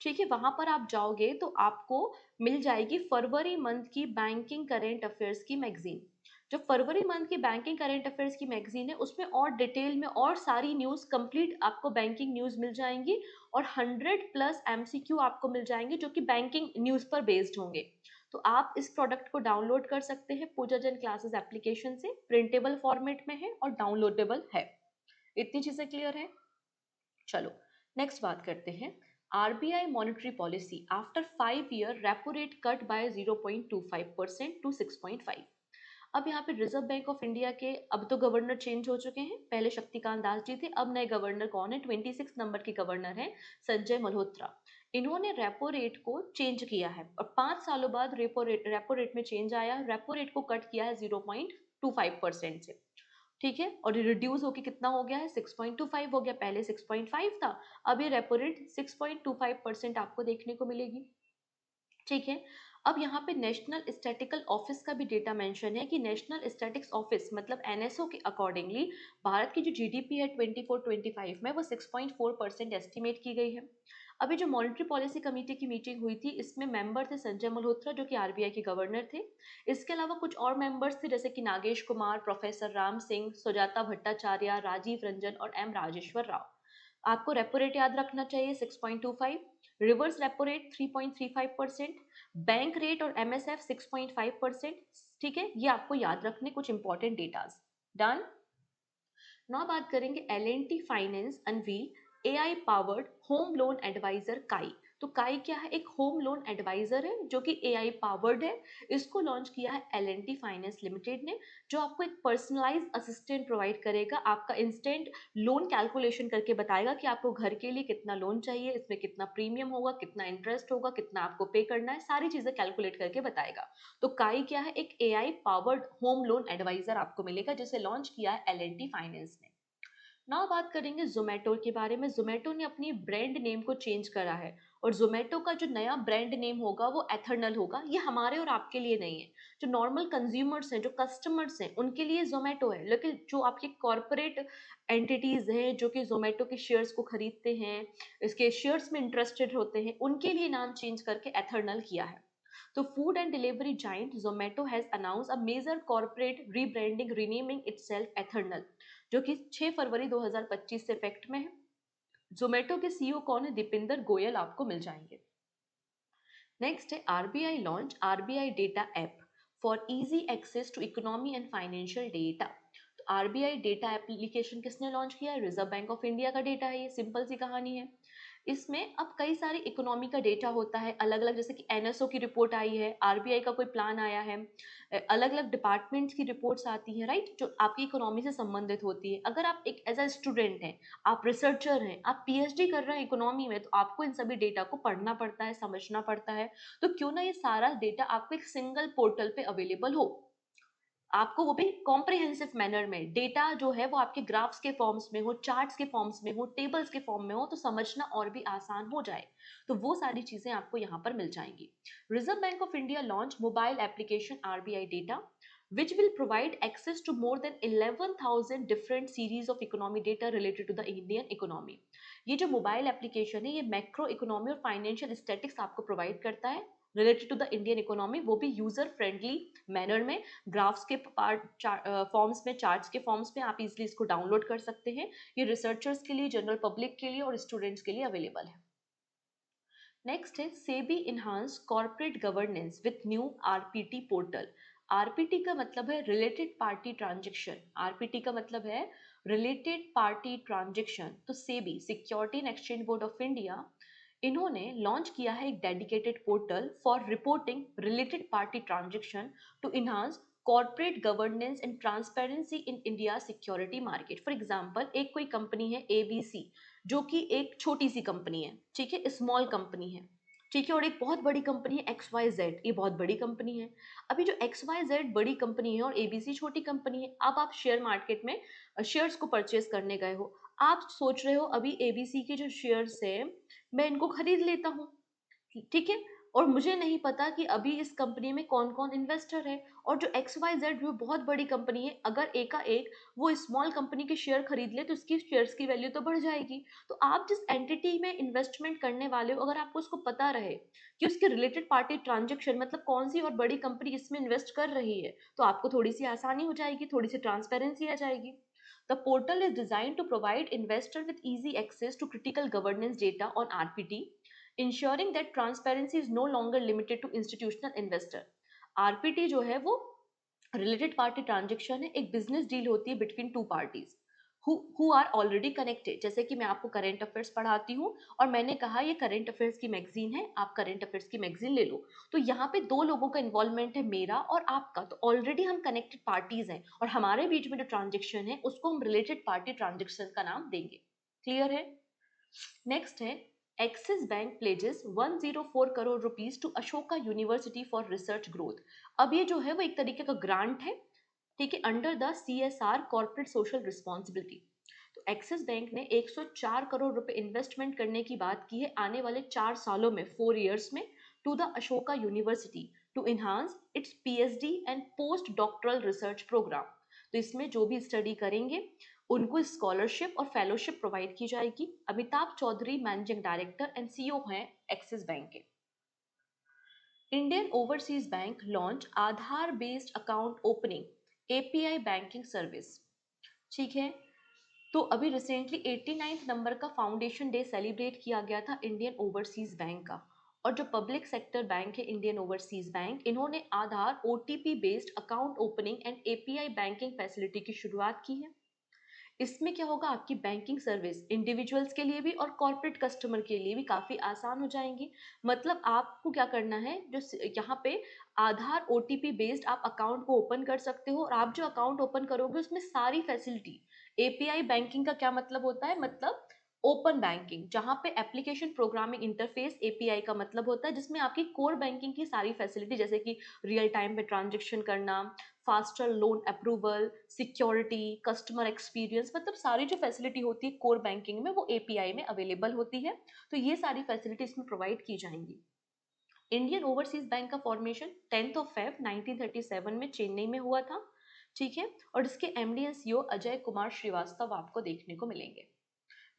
ठीक है, वहां पर आप जाओगे तो आपको मिल जाएगी फरवरी मंथ की बैंकिंग करेंट अफेयर्स की मैगजीन. जो फरवरी मंथ की बैंकिंग करेंट अफेयर्स की मैगजीन है उसमें और डिटेल में और सारी न्यूज कंप्लीट आपको बैंकिंग न्यूज मिल जाएंगी, और 100+ MCQ आपको मिल जाएंगे जो कि बैंकिंग न्यूज पर बेस्ड होंगे. तो आप इस प्रोडक्ट को डाउनलोड कर सकते हैं पूजा जन क्लासेस एप्लीकेशन से. प्रिंटेबल फॉर्मेट में है और डाउनलोडेबल है. इतनी चीजें क्लियर है. चलो नेक्स्ट बात करते हैं. RBI monetary policy after 5 year repo rate cut by 0.25% to 6.5. अब यहाँ पे रिजर्व बैंक ऑफ इंडिया के अब तो गवर्नर चेंज हो चुके हैं. पहले शक्तिकांत दास जी थे, अब नए गवर्नर कौन है? 26 नंबर के गवर्नर हैं संजय मल्होत्रा. इन्होंने रेपो रेट को चेंज किया है, और 5 सालों बाद रेपो रेट में चेंज आया. रेपो रेट को कट किया है 0.25% से. ठीक है, और रिड्यूस होके कितना हो गया है? 6.25 हो गया. पहले 6.5 था, अब ये रेपो रेट 6.25% आपको देखने को मिलेगी. ठीक है, अब यहाँ पे नेशनल स्टैटिकल ऑफिस का भी डेटा मेंशन है कि नेशनल स्टैटिक्स ऑफिस मतलब NSO के अकॉर्डिंगली भारत की जो GDP है 24-25 में वो 6.4% एस्टिमेट की गई है. अभी जो मॉनेटरी पॉलिसी कमेटी की मीटिंग हुई थी इसमें मेंबर थे संजय मल्होत्रा जो कि RBI के गवर्नर थे. इसके अलावा कुछ और मेंबर्स थे जैसे कि नागेश कुमार, प्रोफेसर राम सिंह, सुजाता भट्टाचार्य, राजीव रंजन और M राजेश्वर राव. आपको रेपो रेट याद रखना चाहिए 6.25, reverse repo rate 3.35%, bank rate और MSF 6.5%. ठीक है, ये आपको याद रखने कुछ इंपॉर्टेंट डेटाज. डन. नाउ बात करेंगे L&T finance unveil AI powered home loan advisor काई. तो काई क्या है? एक होम लोन एडवाइजर है जो कि AI पावर्ड है. इसको लॉन्च किया है L&T फाइनेंस लिमिटेड ने, जो आपको एक पर्सनलाइज असिस्टेंट प्रोवाइड करेगा. आपका इंस्टेंट लोन कैलकुलेशन करके बताएगा कि आपको घर के लिए कितना लोन चाहिए, इसमें कितना प्रीमियम होगा, कितना इंटरेस्ट होगा, कितना आपको पे करना है, सारी चीजें कैलकुलेट करके बताएगा. तो काई क्या है? एक AI powered home loan advisor आपको मिलेगा जिसे लॉन्च किया है L&T फाइनेंस ने. नाउ बात करेंगे जोमेटो के बारे में. जोमेटो ने अपनी ब्रांड नेम को चेंज करा है, और जोमेटो का जो नया ब्रांड नेम होगा वो एथर्नल होगा. ये हमारे और आपके लिए नहीं है. जो नॉर्मल कंज्यूमर्स हैं, जो कस्टमर्स हैं, उनके लिए जोमेटो है. लेकिन जो आपके कॉर्पोरेट एंटिटीज हैं जो कि जोमेटो के शेयर्स को खरीदते हैं, इसके शेयर्स में इंटरेस्टेड होते हैं, उनके लिए नाम चेंज करके एथर्नल किया है. तो food and delivery giant Zomato has announce a major corporate rebranding renaming itself Eternal, जो कि 6 फरवरी 2025 से इफेक्ट में है. जोमेटो के CEO कौन है? दीपिंदर गोयल आपको मिल जाएंगे. नेक्स्ट है RBI launch RBI data app for easy access to economy and financial data. तो आरबीआई डेटा एप्लीकेशन किसने लॉन्च किया है? रिजर्व बैंक ऑफ इंडिया का डेटा है, ये सिंपल सी कहानी है। इसमें अब कई सारी इकोनॉमी का डेटा होता है अलग अलग, जैसे कि एनएसओ की रिपोर्ट आई है, आरबीआई का कोई प्लान आया है, अलग अलग डिपार्टमेंट्स की रिपोर्ट्स आती हैं, राइट, जो आपकी इकोनॉमी से संबंधित होती है। अगर आप एक एज अ स्टूडेंट हैं, आप रिसर्चर हैं, आप पीएचडी कर रहे हैं इकोनॉमी में, तो आपको इन सभी डेटा को पढ़ना पड़ता है, समझना पड़ता है। तो क्यों ना ये सारा डेटा आपको एक सिंगल पोर्टल पे अवेलेबल हो, आपको वो भी कॉम्प्रिहेंसिव मैनर में। डेटा जो है वो आपके ग्राफ्स के फॉर्म्स में हो, चार्ट्स के फॉर्म्स में हो, टेबल्स के फॉर्म में हो, तो समझना और भी आसान हो जाए। तो वो सारी चीजें आपको यहाँ पर मिल जाएंगी। Reserve bank of India launch mobile application RBI data which will provide access to more than 11,000 different series of economic data related to the Indian economy। ये जो मोबाइल एप्लीकेशन है ये मैक्रो इकोनॉमी और फाइनेंशियल स्टैटिक्स आपको provide करता है related to the Indian economy, वो भी यूजर फ्रेंडली मैनर में। ग्राफ्स के फॉर्म्स में, चार्ट्स के फॉर्म्स में आप इजीली इसको डाउनलोड कर सकते हैं। ये रिसर्चर्स के लिए, जनरल पब्लिक के लिए और स्टूडेंट्स के लिए अवेलेबल है। नेक्स्ट है SEBI enhance corporate governance with new RPT portal. RPT का मतलब है रिलेटेड पार्टी ट्रांजेक्शन, आरपीटी का मतलब है रिलेटेड पार्टी ट्रांजेक्शन। तो SEBI, security and exchange board of India, इन्होंने लॉन्च किया है एक dedicated portal for reporting related party transaction to enhance corporate governance and transparency in India security market. For example, एक कोई कंपनी है ABC, जो कि एक छोटी सी कंपनी है, ठीक है, स्मॉल कंपनी है, ठीक है, और एक बहुत बड़ी कंपनी है एक्स वाई जेड, ये बहुत बड़ी कंपनी है। अभी जो एक्स वाई जेड बड़ी कंपनी है और एबीसी छोटी कंपनी है, अब आप शेयर मार्केट में शेयर्स को परचेज करने गए हो, आप सोच रहे हो अभी एबीसी के जो शेयर्स है मैं इनको खरीद लेता हूँ, ठीक है, और मुझे नहीं पता कि अभी इस कंपनी में कौन कौन इन्वेस्टर है, और जो एक्स वाई जेड जो बहुत बड़ी कंपनी है, अगर एकाएक वो स्मॉल कंपनी के शेयर खरीद ले तो उसकी शेयर्स की वैल्यू तो बढ़ जाएगी। तो आप जिस एंटिटी में इन्वेस्टमेंट करने वाले हो, अगर आपको उसको पता रहे कि उसके रिलेटेड पार्टी ट्रांजेक्शन, मतलब कौन सी और बड़ी कंपनी इसमें इन्वेस्ट कर रही है, तो आपको थोड़ी सी आसानी हो जाएगी, थोड़ी सी ट्रांसपेरेंसी आ जाएगी। The portal is designed to provide investor with easy access to critical governance data on RPT, ensuring that transparency is no longer limited to institutional investor। RPT जो है वो रिलेटेड पार्टी ट्रांजेक्शन है, एक business deal होती है between two parties who are already connected. जैसे कि मैं आपको करंट अफेयर्स पढ़ाती हूँ और मैंने कहा ये करंट अफेयर्स की मैगजीन है, आप करंट अफेयर्स की मैगजीन ले लो, तो यहाँ पे दो लोगों का इन्वॉल्वमेंट है, मेरा और आपका, तो ऑलरेडी हम कनेक्टेड पार्टीज हैं और हमारे बीच में जो ट्रांजेक्शन है उसको हम रिलेटेड पार्टी ट्रांजेक्शन का नाम देंगे। क्लियर है? नेक्स्ट है Axis Bank pledges 104 crore rupees to Ashoka University for research growth. अब ये जो है वो एक तरीके का ग्रांट है, ठीक है, under the CSR corporate social responsibility. तो एक्सिस बैंक ने 104 करोड़ रुपए इन्वेस्टमेंट करने की बात की है आने वाले 4 सालों में, 4 years में, to the Ashoka University to enhance its PhD and post doctoral research programme. तो इसमें जो भी स्टडी करेंगे उनको स्कॉलरशिप और फेलोशिप प्रोवाइड की जाएगी। Amitabh Chaudhary managing director and CEO हैं एक्सिस बैंक के। Indian overseas bank launch Aadhaar based account opening API banking service, ठीक है। तो अभी रिसेंटली 89th नंबर का फाउंडेशन डे सेलिब्रेट किया गया था इंडियन ओवरसीज बैंक का, और जो पब्लिक सेक्टर बैंक है इंडियन ओवरसीज बैंक, इन्होंने Aadhaar OTP based account opening and API banking facility की शुरुआत की है। इसमें क्या होगा, आपकी बैंकिंग सर्विस इंडिविजुअल्स के लिए भी और कॉर्पोरेट कस्टमर के लिए भी काफ़ी आसान हो जाएंगी। मतलब आपको क्या करना है, जो यहाँ पे आधार ओटीपी बेस्ड आप अकाउंट को ओपन कर सकते हो, और आप जो अकाउंट ओपन करोगे उसमें सारी फैसिलिटी, एपीआई बैंकिंग का क्या मतलब होता है, मतलब ओपन बैंकिंग, जहाँ पे एप्लीकेशन प्रोग्रामिंग इंटरफेस एपीआई का मतलब होता है, जिसमें आपकी कोर बैंकिंग की सारी फैसिलिटी, जैसे कि रियल टाइम पे ट्रांजेक्शन करना, faster loan approval, security, customer experience, मतलब सारी जो फैसिलिटी होती है कोर बैंकिंग में वो एपीआई में अवेलेबल होती है। तो ये सारी फैसिलिटी इसमें प्रोवाइड की जाएंगी। इंडियन ओवरसीज बैंक का फॉर्मेशन 10th of Feb 1937 में चेन्नई में हुआ था, ठीक है, और इसके MD and CEO Ajay Kumar Shrivastava आपको देखने को मिलेंगे।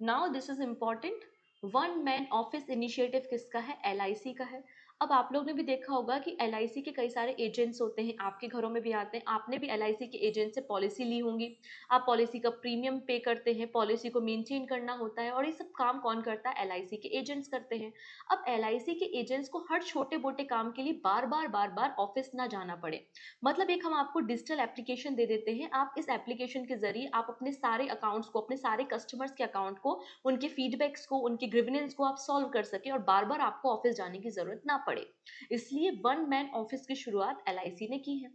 Now this is important, one man office initiative किसका है, एलआईसी का है। अब आप लोग ने भी देखा होगा कि एलआईसी के कई सारे एजेंट्स होते हैं, आपके घरों में भी आते हैं, आपने भी एलआईसी के एजेंट से पॉलिसी ली होंगी, आप पॉलिसी का प्रीमियम पे करते हैं, पॉलिसी को मेंटेन करना होता है, और ये सब काम कौन करता है? एलआईसी के एजेंट्स करते हैं। अब एलआईसी के एजेंट्स को हर छोटे मोटे काम के लिए बार बार ऑफिस ना जाना पड़े, मतलब एक हम आपको डिजिटल एप्लीकेशन दे देते हैं, आप इस एप्लीकेशन के जरिए आप अपने सारे अकाउंट्स को, अपने सारे कस्टमर्स के अकाउंट को, उनके फीडबैक्स को, उनके ग्रीवेंस को आप सॉल्व कर सके और बार बार आपको ऑफिस जाने की जरूरत ना पड़े। इसलिए वन मैन ऑफिस की शुरुआत एलआईसी ने की है।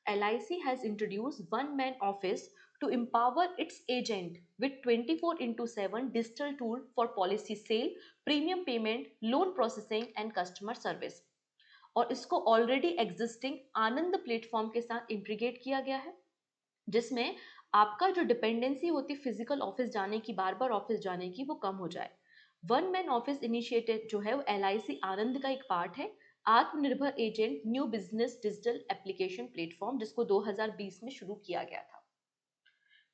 LIC has introduced one man office to empower its agent with 24/7 digital tool for policy sale, premium payment, loan processing and customer service। और इसको ऑलरेडी एग्जिस्टिंग आनंद प्लेटफॉर्म के साथ इंटीग्रेट किया गया है, जिसमें आपका जो डिपेंडेंसी होती है फिजिकल ऑफिस जाने की, बार बार ऑफिस जाने की, वो कम हो जाए। वन मैन ऑफिस इनिशिएटिव जो है वो LIC आनंद का एक पार्ट है, आत्मनिर्भर agent new business digital application platform, जिसको 2020 में शुरू किया गया था।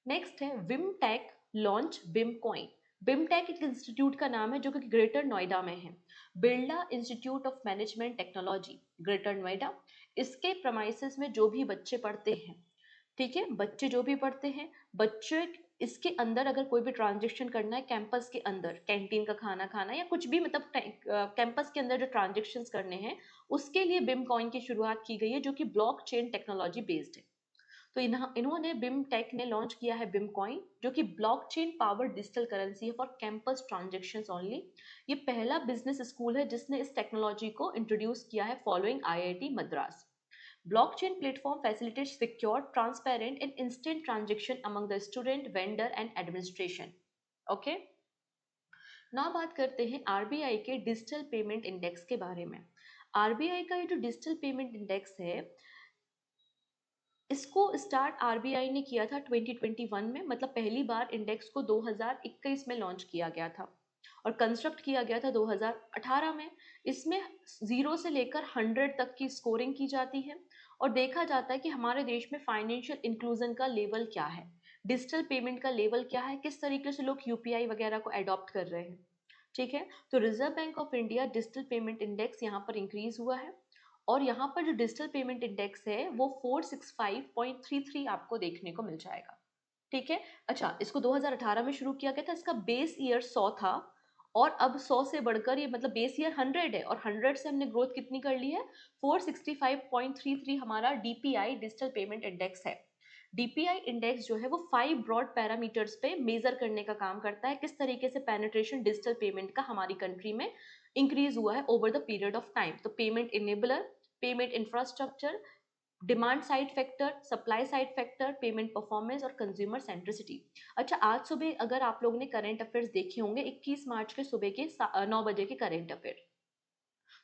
नेक्स्ट है विमटेक लॉन्च बिमकॉइन। बिमटेक एक इंस्टीट्यूट का नाम है जो कि ग्रेटर नोएडा में है, Birla institute of management technology, greater Noida. इसके प्रमाइसेस में जो भी बच्चे पढ़ते हैं, ठीक है, बच्चे जो भी पढ़ते हैं, बच्चे इसके अंदर अगर कोई भी ट्रांजेक्शन करना है कैंपस के अंदर, कैंटीन का खाना खाना या कुछ भी, मतलब कैंपस के अंदर जो ट्रांजेक्शन करने हैं, उसके लिए बिम कॉइन की शुरुआत की गई है, जो कि ब्लॉकचेन टेक्नोलॉजी बेस्ड है। तो इन्होंने बिम टेक ने लॉन्च किया है बिम कॉइन, जो कि ब्लॉकचेन पावर डिजिटल करेंसी है फॉर कैंपस ट्रांजेक्शन ओनली। ये पहला बिजनेस स्कूल है जिसने इस टेक्नोलॉजी को इंट्रोड्यूस किया है following IIT Madras. Blockchain platform facilitates secure, transparent, and instant transaction among the student, vendor, and administration. Okay? now बात करते हैं RBI के डिजिटल पेमेंट इंडेक्स के बारे में। RBI का ये जो डिजिटल पेमेंट इंडेक्स है, इसको स्टार्ट RBI ने किया था 2021 में, मतलब पहली बार इंडेक्स को 2021 में लॉन्च किया गया था और कंस्ट्रक्ट किया गया था 2018 में। इसमें 0 से लेकर 100 तक की स्कोरिंग की जाती है और देखा जाता है कि हमारे देश में फाइनेंशियल इंक्लूजन का लेवल क्या है, डिजिटल पेमेंट का लेवल क्या है, किस तरीके से लोग UPI वगैरह को अडॉप्ट कर रहे हैं। ठीक है, तो reserve bank of India digital payment index यहाँ पर इंक्रीज हुआ है और यहाँ पर जो डिजिटल पेमेंट इंडेक्स है वो 465.33 आपको देखने को मिल जाएगा। ठीक है, अच्छा, इसको 2018 में शुरू किया गया था, इसका बेस ईयर 100 था और अब 100 से बढ़कर ये, मतलब बेस ईयर 100 है और 100 से हमने ग्रोथ कितनी कर ली है, 465.33 हमारा DPI डिजिटल पेमेंट इंडेक्स है। DPI इंडेक्स जो है वो 5 ब्रॉड पैरामीटर्स पे मेजर करने का काम करता है, किस तरीके से पेनिट्रेशन डिजिटल पेमेंट का हमारी कंट्री में इंक्रीज हुआ है over the period of time. तो payment enabler, payment infrastructure, demand side factor, supply side factor, payment performance और कंज्यूमर सेंट्रिसिटी। अच्छा, आज सुबह अगर आप लोगों ने करंट अफेयर्स देखे होंगे, 21 मार्च के सुबह के 9 बजे के करंट अफेयर,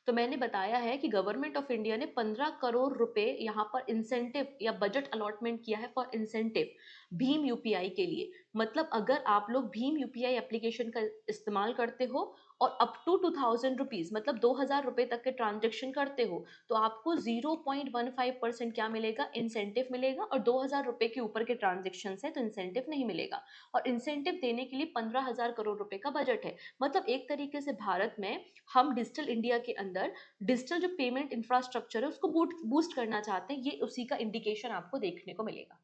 तो मैंने बताया है कि गवर्नमेंट ऑफ इंडिया ने 15 करोड़ रुपए यहाँ पर इंसेंटिव या बजट अलॉटमेंट किया है फॉर इंसेंटिव भीम UPI के लिए। मतलब अगर आप लोग भीम UPI एप्लीकेशन का इस्तेमाल करते हो और अप टू 2000 रुपीज, मतलब 2000 रुपए तक के ट्रांजेक्शन करते हो, तो आपको 0.15% क्या मिलेगा, इंसेंटिव मिलेगा। और 2000 रुपए के ऊपर के ट्रांजेक्शन है तो इंसेंटिव नहीं मिलेगा। और इंसेंटिव देने के लिए 15,000 करोड़ रुपए का बजट है। मतलब एक तरीके से भारत में हम डिजिटल इंडिया के अंदर डिजिटल जो पेमेंट इंफ्रास्ट्रक्चर है उसको बूस्ट करना चाहते हैं, ये उसी का इंडिकेशन आपको देखने को मिलेगा।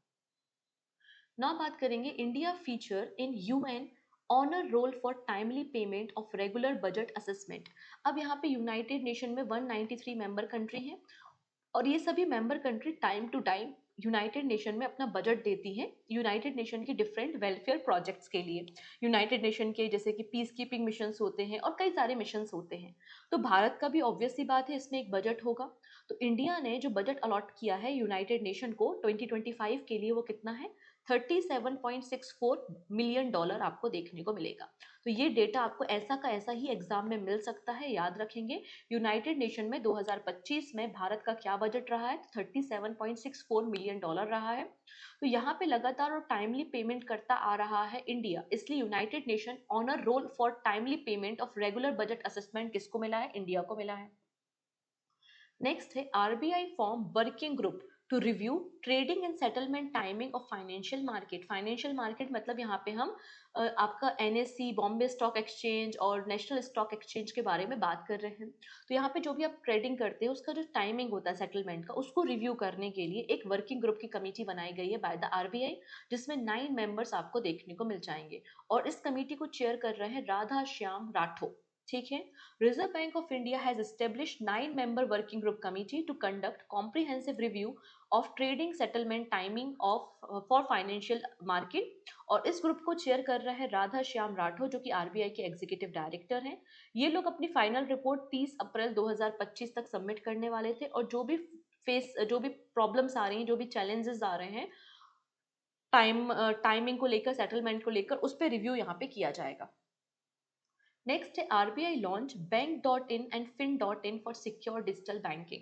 ना बात करेंगे India feature in UN honour roll for timely payment of regular budget assessment. अब यहाँ पे यूनाइटेड नेशन में 193 मेंबर कंट्री हैं और ये सभी member country time to time United Nation में अपना बजट देती हैं यूनाइटेड नेशन के डिफरेंट वेलफेयर प्रोजेक्ट्स के लिए। यूनाइटेड नेशन के जैसे कि पीस कीपिंग मिशंस होते हैं और कई सारे मिशंस होते हैं। तो भारत का भी ऑब्वियस सी बात है इसमें एक बजट होगा। तो इंडिया ने जो बजट अलॉट किया है यूनाइटेड नेशन को 2025 के लिए, वो कितना है, $37.64 मिलियन आपको देखने को मिलेगा। तो ये डेटा आपको ऐसा का ऐसा ही एग्जाम में मिल सकता है, याद रखेंगे। यूनाइटेड नेशन में 2025 में भारत का क्या बजट रहा है, तो $37.64 मिलियन रहा है। तो यहाँ पे लगातार और टाइमली पेमेंट करता आ रहा है इंडिया, इसलिए United Nation honour roll for timely payment of regular budget assessment किसको मिला है, इंडिया को मिला है। नेक्स्ट है RBI form working group to review trading and settlement timing of financial market. Financial market मतलब यहाँ पे हम आपका एनएससी, बॉम्बे स्टॉक एक्सचेंज और नेशनल स्टॉक एक्सचेंज के बारे में बात कर रहे हैं। तो यहाँ पे जो भी आप ट्रेडिंग करते हैं उसका जो टाइमिंग होता है सेटलमेंट का, उसको रिव्यू करने के लिए एक वर्किंग ग्रुप की कमेटी बनाई गई है बाय द आरबीआई, जिसमें 9 मेंबर्स आपको देखने को मिल जाएंगे। और इस कमेटी को चेयर कर रहे हैं राधा श्याम राठौर। ठीक है। Reserve bank of India has established 9-member working group committee to conduct comprehensive review of trading settlement timing of for financial market। और इस ग्रुप को चेयर कर रहे हैं राधा श्याम राठौर, जो कि आरबीआई के एग्जीक्यूटिव डायरेक्टर हैं। ये लोग अपनी फाइनल रिपोर्ट 30 अप्रैल 2025 तक सबमिट करने वाले थे, और जो भी प्रॉब्लम्स आ रही हैं, जो भी चैलेंजेस आ रहे हैं टाइमिंग को लेकर, सेटलमेंट को लेकर, उस पर रिव्यू यहाँ पे किया जाएगा। नेक्स्ट है आरबीआई लॉन्च बैंक.in and fin.in for secure digital banking.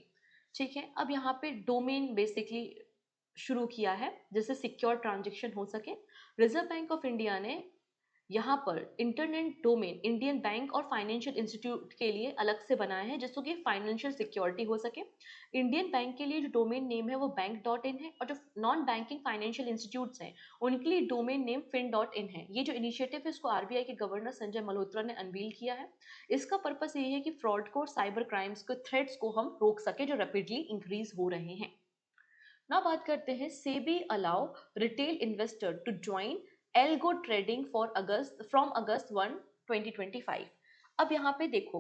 ठीक है। अब यहाँ पे डोमेन बेसिकली शुरू किया है जिससे सिक्योर ट्रांजेक्शन हो सके। रिजर्व बैंक ऑफ इंडिया ने यहाँ पर इंटरनेट डोमेन इंडियन बैंक और फाइनेंशियल इंस्टीट्यूट के लिए अलग से बनाया है, जिससे कि फाइनेंशियल सिक्योरिटी हो सके। इंडियन बैंक के लिए जो डोमेन नेम है वो बैंक.in है, और जो नॉन बैंकिंग फाइनेंशियल इंस्टीट्यूट्स हैं उनके लिए डोमेन नेम fin.in है। ये जो इनिशिएटिव है इसको आरबीआई के गवर्नर संजय मल्होत्रा ने अनवील किया है। इसका पर्पस ये है कि फ्रॉड को और साइबर क्राइम्स के थ्रेट्स को हम रोक सके जो रैपिडली इंक्रीज हो रहे हैं। ना बात करते हैं SEBI allow retail investor to join algo trading for August from August 1 2025। अब यहाँ पे देखो,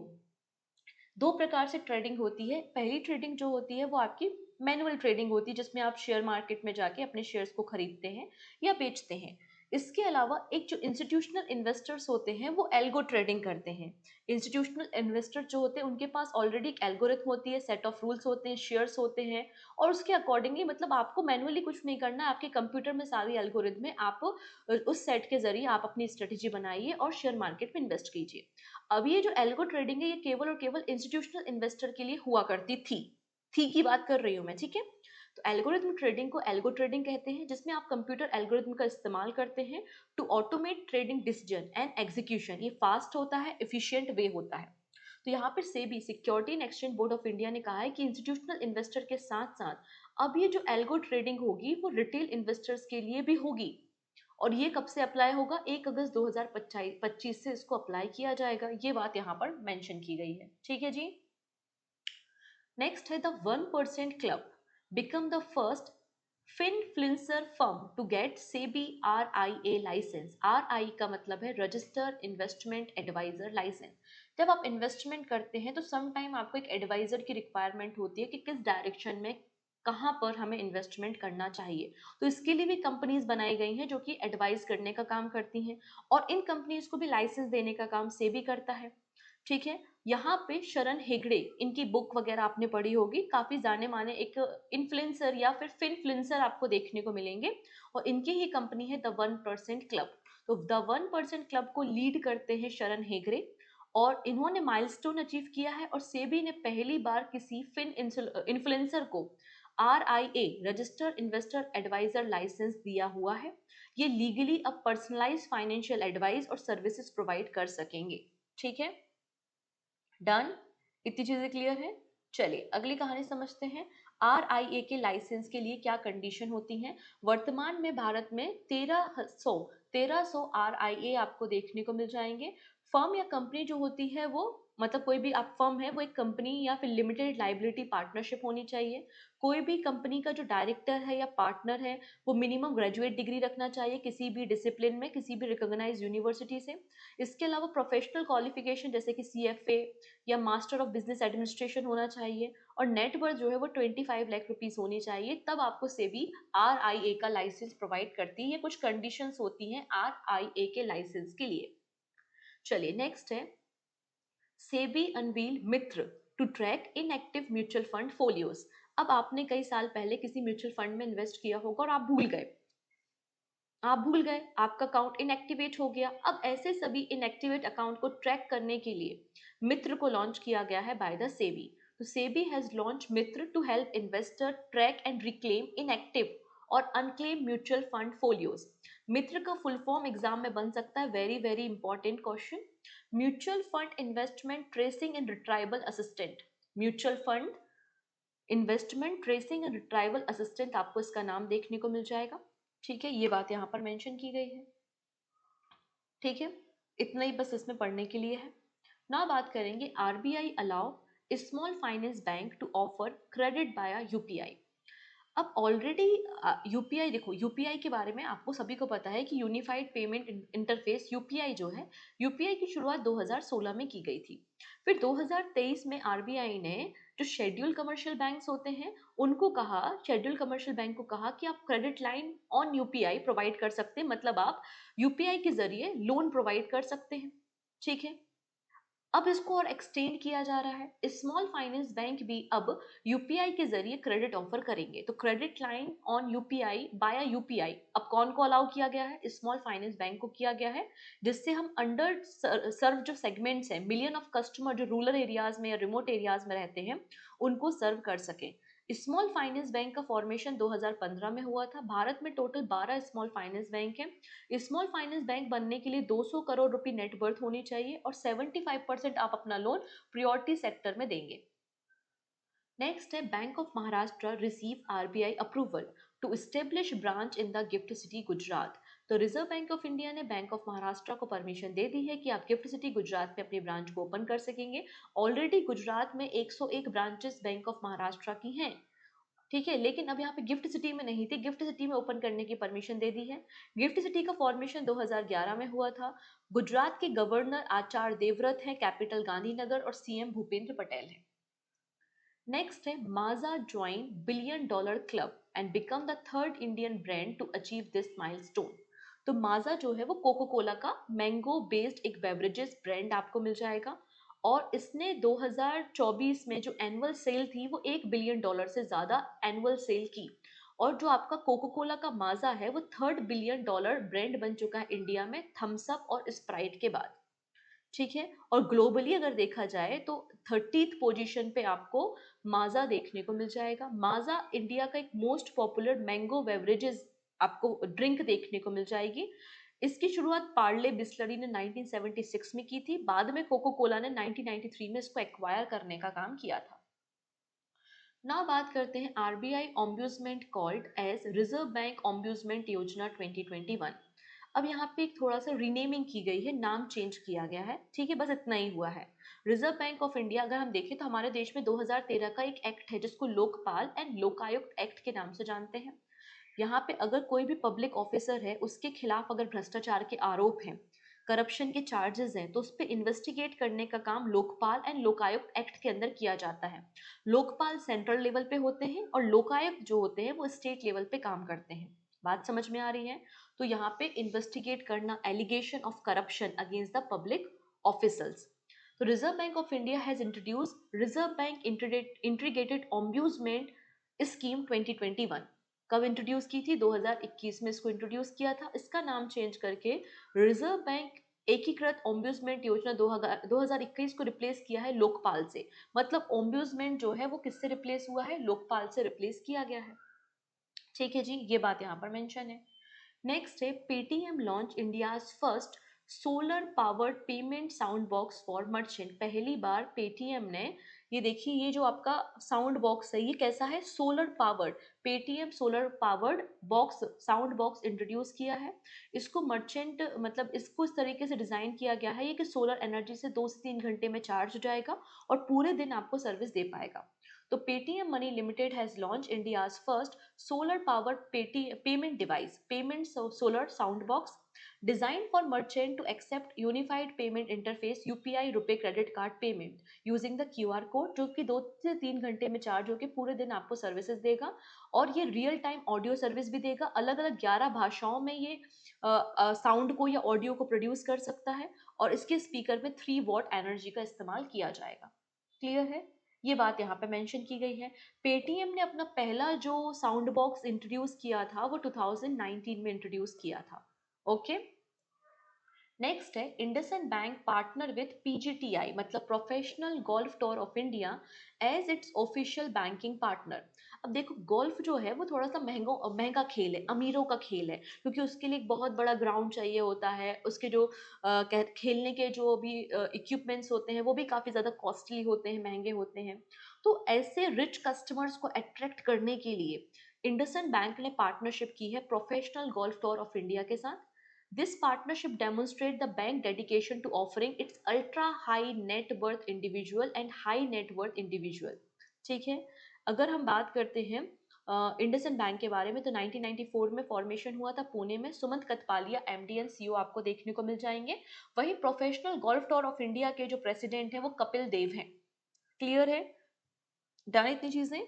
दो प्रकार से ट्रेडिंग होती है। पहली ट्रेडिंग जो होती है वो आपकी मैनुअल ट्रेडिंग होती है, जिसमें आप शेयर मार्केट में जाके अपने शेयर्स को खरीदते हैं या बेचते हैं। इसके अलावा एक जो इंस्टीट्यूशनल इन्वेस्टर्स होते हैं वो एल्गो ट्रेडिंग करते हैं। इंस्टीट्यूशनल इन्वेस्टर जो होते हैं उनके पास ऑलरेडी एक एल्गोरिथम होती है, सेट ऑफ रूल्स होते हैं, शेयर्स होते हैं, और उसके अकॉर्डिंगली, मतलब आपको मैनुअली कुछ नहीं करना है, आपके कंप्यूटर में सारी एल्गोरिथम है, आप उस सेट के जरिए आप अपनी स्ट्रेटेजी बनाइए और शेयर मार्केट में इन्वेस्ट कीजिए। अब ये जो एल्गो ट्रेडिंग है ये केवल और केवल इंस्टीट्यूशनल इन्वेस्टर के लिए हुआ करती थी की बात कर रही हूँ मैं। ठीक है। तो एल्गोरिथम ट्रेडिंग को एल्गो ट्रेडिंग कहते हैं, जिसमें आप कंप्यूटर एल्गोरिथम का इस्तेमाल करते हैं to automate trading decision and execution. ये फास्ट होता है, एफिशिएंट वे होता है। तो यहाँ पर SEBI security and exchange board of India ने कहा है कि इंस्टीट्यूशनल इन्वेस्टर के साथ साथ अब ये जो एल्गो ट्रेडिंग होगी वो रिटेल इन्वेस्टर्स के लिए भी होगी। और ये कब से अप्लाई होगा? 1 अगस्त 2025 से इसको अप्लाई किया जाएगा। ये बात यहाँ पर मेंशन की गई है। ठीक है जी। नेक्स्ट है the 1% club become the first finfluencer firm to get SEBI RIA licence. RI का मतलब है रजिस्टर्ड इन्वेस्टमेंट एडवाइजर लाइसेंस। जब आप इन्वेस्टमेंट करते हैं तो सम टाइम आपको एक एडवाइजर की रिक्वायरमेंट होती है कि किस डायरेक्शन में, कहाँ पर हमें इन्वेस्टमेंट करना चाहिए। तो इसके लिए भी कंपनीज बनाई गई हैं जो कि एडवाइस करने का काम करती हैं, और इन कंपनीज को भी लाइसेंस देने का काम सेबी करता है। ठीक है। यहाँ पे शरण हेगड़े, इनकी बुक वगैरह आपने पढ़ी होगी, काफी जाने माने एक इन्फ्लुएंसर या फिर फिनफ्लुएंसर आपको देखने को मिलेंगे, और इनकी ही कंपनी है द 1% क्लब। तो द 1% क्लब को लीड करते हैं शरण हेगड़े, और इन्होंने माइलस्टोन अचीव किया है, और सेबी ने पहली बार किसी फिन इन्फ्लुएंसर को RIA registered investor advisor licence दिया हुआ है। ये लीगली अब पर्सनलाइज फाइनेंशियल एडवाइस और सर्विसेज प्रोवाइड कर सकेंगे। ठीक है। डन। इतनी चीजें क्लियर है। चलिए अगली कहानी समझते हैं। RIA के लाइसेंस के लिए क्या कंडीशन होती हैं? वर्तमान में भारत में 1300 RIA आपको देखने को मिल जाएंगे। फर्म या कंपनी जो होती है वो, मतलब कोई भी आप फर्म है वो एक कंपनी या फिर लिमिटेड लाइबिलिटी पार्टनरशिप होनी चाहिए। कोई भी कंपनी का जो डायरेक्टर है या पार्टनर है वो मिनिमम ग्रेजुएट डिग्री रखना चाहिए किसी भी डिसिप्लिन में, किसी भी रिकॉग्नाइज्ड यूनिवर्सिटी से। इसके अलावा प्रोफेशनल क्वालिफिकेशन जैसे कि CFA या मास्टर ऑफ बिजनेस एडमिनिस्ट्रेशन होना चाहिए, और नेटवर्थ जो है वो 25 लाख रुपीस होनी चाहिए, तब आपको सेबी RIA का लाइसेंस प्रोवाइड करती है। ये कुछ कंडीशंस होती हैं RIA के लाइसेंस के लिए। चलिए नेक्स्ट है SEBI unveil Mitra to track inactive mutual fund folios. अब आपने कई साल पहले किसी म्यूचुअल फंड में इन्वेस्ट किया होगा और आप भूल गए, आपका अकाउंट इनएक्टिवेट हो गया। अब ऐसे सभी इनएक्टिवेट अकाउंट को ट्रैक करने के लिए मित्र को लॉन्च किया गया है बाय द सेबी। तो SEBI has launch MITRA to help investor track and reclaim inactive और unclaim mutual fund folios. MITRA का फुल फॉर्म एग्जाम में बन सकता है, very very important question. Mutual fund investment tracing and retrieval assistant. Mutual fund investment tracing and retrieval assistant आपको इसका नाम देखने को मिल जाएगा। ठीक है, ये बात यहाँ पर मेंशन की गई है। ठीक है, इतना ही बस इसमें पढ़ने के लिए है। ना बात करेंगे RBI allow small finance bank to offer credit by UPI. अब ऑलरेडी यूपीआई, देखो यूपीआई के बारे में आपको सभी को पता है कि यूनिफाइड पेमेंट इंटरफेस यूपीआई जो है, यूपीआई की शुरुआत 2016 में की गई थी। फिर 2023 में आरबीआई ने जो शेड्यूल कमर्शियल बैंक्स होते हैं उनको कहा, शेड्यूल कमर्शियल बैंक को कहा कि आप credit line on UPI provide कर सकते हैं, मतलब आप यूपीआई के जरिए लोन प्रोवाइड कर सकते हैं। ठीक है, अब इसको और एक्सटेंड किया जा रहा है, स्मॉल फाइनेंस बैंक भी अब यूपीआई के जरिए क्रेडिट ऑफर करेंगे। तो क्रेडिट लाइन ऑन यूपीआई बाया यूपीआई अब कौन को अलाउ किया गया है? स्मॉल फाइनेंस बैंक को किया गया है, जिससे हम अंडर सर्व जो सेगमेंट्स हैं, मिलियन ऑफ कस्टमर जो रूरल एरियाज में या रिमोट एरियाज में रहते हैं, उनको सर्व कर सकें। स्मॉल फाइनेंस बैंक का फॉर्मेशन 2015 में हुआ था। भारत में टोटल 12 स्मॉल फाइनेंस बैंक हैं। स्मॉल फाइनेंस बैंक बनने के लिए 200 करोड़ रुपए नेट वर्थ होनी चाहिए और 75% आप अपना लोन प्रायोरिटी सेक्टर में देंगे। नेक्स्ट है Bank of Maharashtra receive RBI approval to establish branch in the GIFT City Gujarat. तो रिजर्व बैंक ऑफ इंडिया ने बैंक ऑफ महाराष्ट्र को परमिशन दे दी है कि आप गिफ्ट सिटी गुजरात में अपनी ब्रांच को ओपन कर सकेंगे। ऑलरेडी गुजरात में 101 ब्रांचेस बैंक ऑफ महाराष्ट्र की हैं। ठीक है, लेकिन अब यहाँ पे गिफ्ट सिटी में नहीं थी, गिफ्ट सिटी में ओपन करने की परमिशन दे दी है। गिफ्ट सिटी का फॉर्मेशन 2011 में हुआ था। गुजरात के गवर्नर आचार्य देवव्रत हैं, कैपिटल गांधीनगर और सीएम भूपेंद्र पटेल हैं। नेक्स्ट है Maaza join billion dollar club and become the third Indian brand to achieve this milestone. तो माजा जो है वो कोको कोला का मैंगो बेस्ड एक बेवरेजेस ब्रांड आपको मिल जाएगा और इसने 2024 में जो एनुअल सेल थी वो $1 बिलियन से ज्यादा एनुअल सेल की। और जो आपका कोको कोला का माजा है वो $3 बिलियन ब्रांड बन चुका है इंडिया में, थम्स अप और स्प्राइट के बाद। ठीक है, और ग्लोबली अगर देखा जाए तो 30th पोजीशन पे आपको माजा देखने को मिल जाएगा। माजा इंडिया का एक मोस्ट पॉपुलर मैंगो बेवरेजेस आपको ड्रिंक देखने को मिल जाएगी। इसकी शुरुआत पार्ले बिस्लरी ने 1976 में की थी, बाद में कोको कोला ने 1993 में इसको एक्वायर करने का काम किया था। ना बात करते हैं RBI ombudsman called as reserve bank ombudsman योजना 2021। अब यहाँ पे एक थोड़ा सा रीनेमिंग की गई है, नाम चेंज किया गया है। ठीक है, बस इतना ही हुआ है। रिजर्व बैंक ऑफ इंडिया अगर हम देखें तो हमारे देश में 2013 का एक एक्ट है जिसको लोकपाल एंड लोकायुक्त एक्ट के नाम से जानते हैं। यहाँ पे अगर कोई भी पब्लिक ऑफिसर है उसके खिलाफ अगर भ्रष्टाचार के आरोप हैं, करप्शन के चार्जेस हैं, तो उस पर इन्वेस्टिगेट करने का काम लोकपाल एंड लोकायुक्त एक्ट के अंदर किया जाता है। लोकपाल सेंट्रल लेवल पे होते हैं और लोकायुक्त जो होते हैं वो स्टेट लेवल पे काम करते हैं। बात समझ में आ रही है? तो यहाँ पे इन्वेस्टिगेट करना allegation of corruption against the public officers. तो reserve bank of India has introduce reserve bank integrated ombudsman scheme 2021। कब इंट्रोड्यूस की थी? 2021 में इसको इंट्रोड्यूस किया था। इसका नाम चेंज करके रिजर्व बैंक एकीकृत ओम्ब्यूजमेंट योजना 2021 को रिप्लेस किया है लोकपाल से। मतलब ओम्ब्यूजमेंट जो है वो किससे रिप्लेस हुआ है? लोकपाल से रिप्लेस किया गया है। ठीक है जी, ये बात यहाँ पर मेंशन है। नेक्स्ट है Paytm launch India first solar powered payment sound box for merchant. पहली बार पेटीएम ने, ये देखिए ये जो आपका साउंड बॉक्स है ये कैसा है? Solar powered. Paytm solar powered box sound box introduce किया है। इसको मर्चेंट, मतलब इसको इस तरीके से डिजाइन किया गया है ये कि सोलर एनर्जी से 2 से 3 घंटे में चार्ज हो जाएगा और पूरे दिन आपको सर्विस दे पाएगा। तो Paytm money limited has launch India's first solar powered payment device payment solar sound box designed for merchant to accept unified payment interface UPI रुपए credit card payment using the QR code, जो कि 2 से 3 घंटे में charge होकर पूरे दिन आपको सर्विसेज देगा। और ये रियल टाइम ऑडियो सर्विस भी देगा। अलग अलग 11 भाषाओं में ये साउंड को या ऑडियो को प्रोड्यूस कर सकता है और इसके स्पीकर में 3 वॉट एनर्जी का इस्तेमाल किया जाएगा। क्लियर है? ये बात यहाँ पे मेंशन की गई है। पेटीएम ने अपना पहला जो साउंड बॉक्स इंट्रोड्यूस किया था वो 2019 में इंट्रोड्यूस किया था। ओके, नेक्स्ट है IndusInd bank partner with PGTI मतलब professional golf tour of India as its official banking partner. अब देखो गोल्फ जो है वो थोड़ा सा महंगा खेल है, अमीरों का खेल है, क्योंकि उसके लिए एक बहुत बड़ा ग्राउंड चाहिए होता है, उसके जो खेलने के जो भी इक्विपमेंट्स होते हैं वो भी काफ़ी ज़्यादा कॉस्टली होते हैं, महंगे होते हैं। तो ऐसे रिच कस्टमर्स को अट्रैक्ट करने के लिए इंडसइंड बैंक ने पार्टनरशिप की है professional golf tour of India के साथ। This partnership demonstrate the bank dedication to offering its ultra high net worth individual and high net worth individual. ठीक है, अगर हम बात करते हैं इंडसइंड बैंक के बारे में, तो 1994 में फॉर्मेशन हुआ था पुणे में। Sumant Kathpalia MD and CEO आपको देखने को मिल जाएंगे। वहीं professional golf tour of India के जो प्रेसिडेंट हैं वो कपिल देव हैं। क्लियर है, डन इतनी चीजें।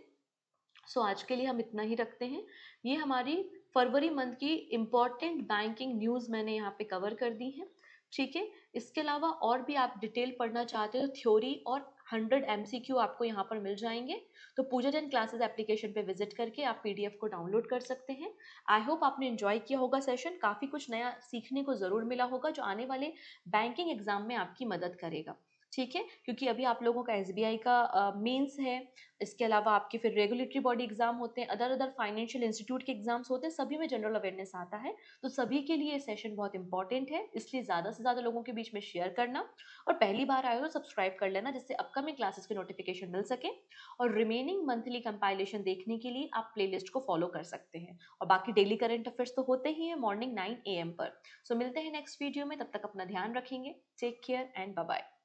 सो आज के लिए हम इतना ही रखते हैं। ये हमारी फरवरी मंथ की इम्पॉर्टेंट बैंकिंग न्यूज़ मैंने यहाँ पे कवर कर दी है। ठीक है, इसके अलावा और भी आप डिटेल पढ़ना चाहते हो तो थ्योरी और 100 एमसीक्यू आपको यहाँ पर मिल जाएंगे। तो पूजा 10 क्लासेस एप्लीकेशन पे विजिट करके आप पीडीएफ को डाउनलोड कर सकते हैं। आई होप आपने एंजॉय किया होगा सेशन, काफ़ी कुछ नया सीखने को ज़रूर मिला होगा जो आने वाले बैंकिंग एग्जाम में आपकी मदद करेगा। ठीक है, क्योंकि अभी आप लोगों का एसबीआई का मेंस है, इसके अलावा आपके फिर रेगुलेटरी बॉडी एग्जाम होते हैं, अदर अदर फाइनेंशियल इंस्टीट्यूट के एग्जाम्स होते हैं, सभी में जनरल अवेयरनेस आता है। तो सभी के लिए ये सेशन बहुत इंपॉर्टेंट है, इसलिए ज़्यादा से ज़्यादा लोगों के बीच में शेयर करना, और पहली बार आए हो तो सब्सक्राइब कर लेना जिससे अपकमिंग क्लासेस के नोटिफिकेशन मिल सके। और रिमेनिंग मंथली कंपाइलेशन देखने के लिए आप प्लेलिस्ट को फॉलो कर सकते हैं। और बाकी डेली करंट अफेयर्स तो होते ही हैं मॉर्निंग 9 AM पर। सो मिलते हैं नेक्स्ट वीडियो में, तब तक अपना ध्यान रखेंगे। Take care and bye bye.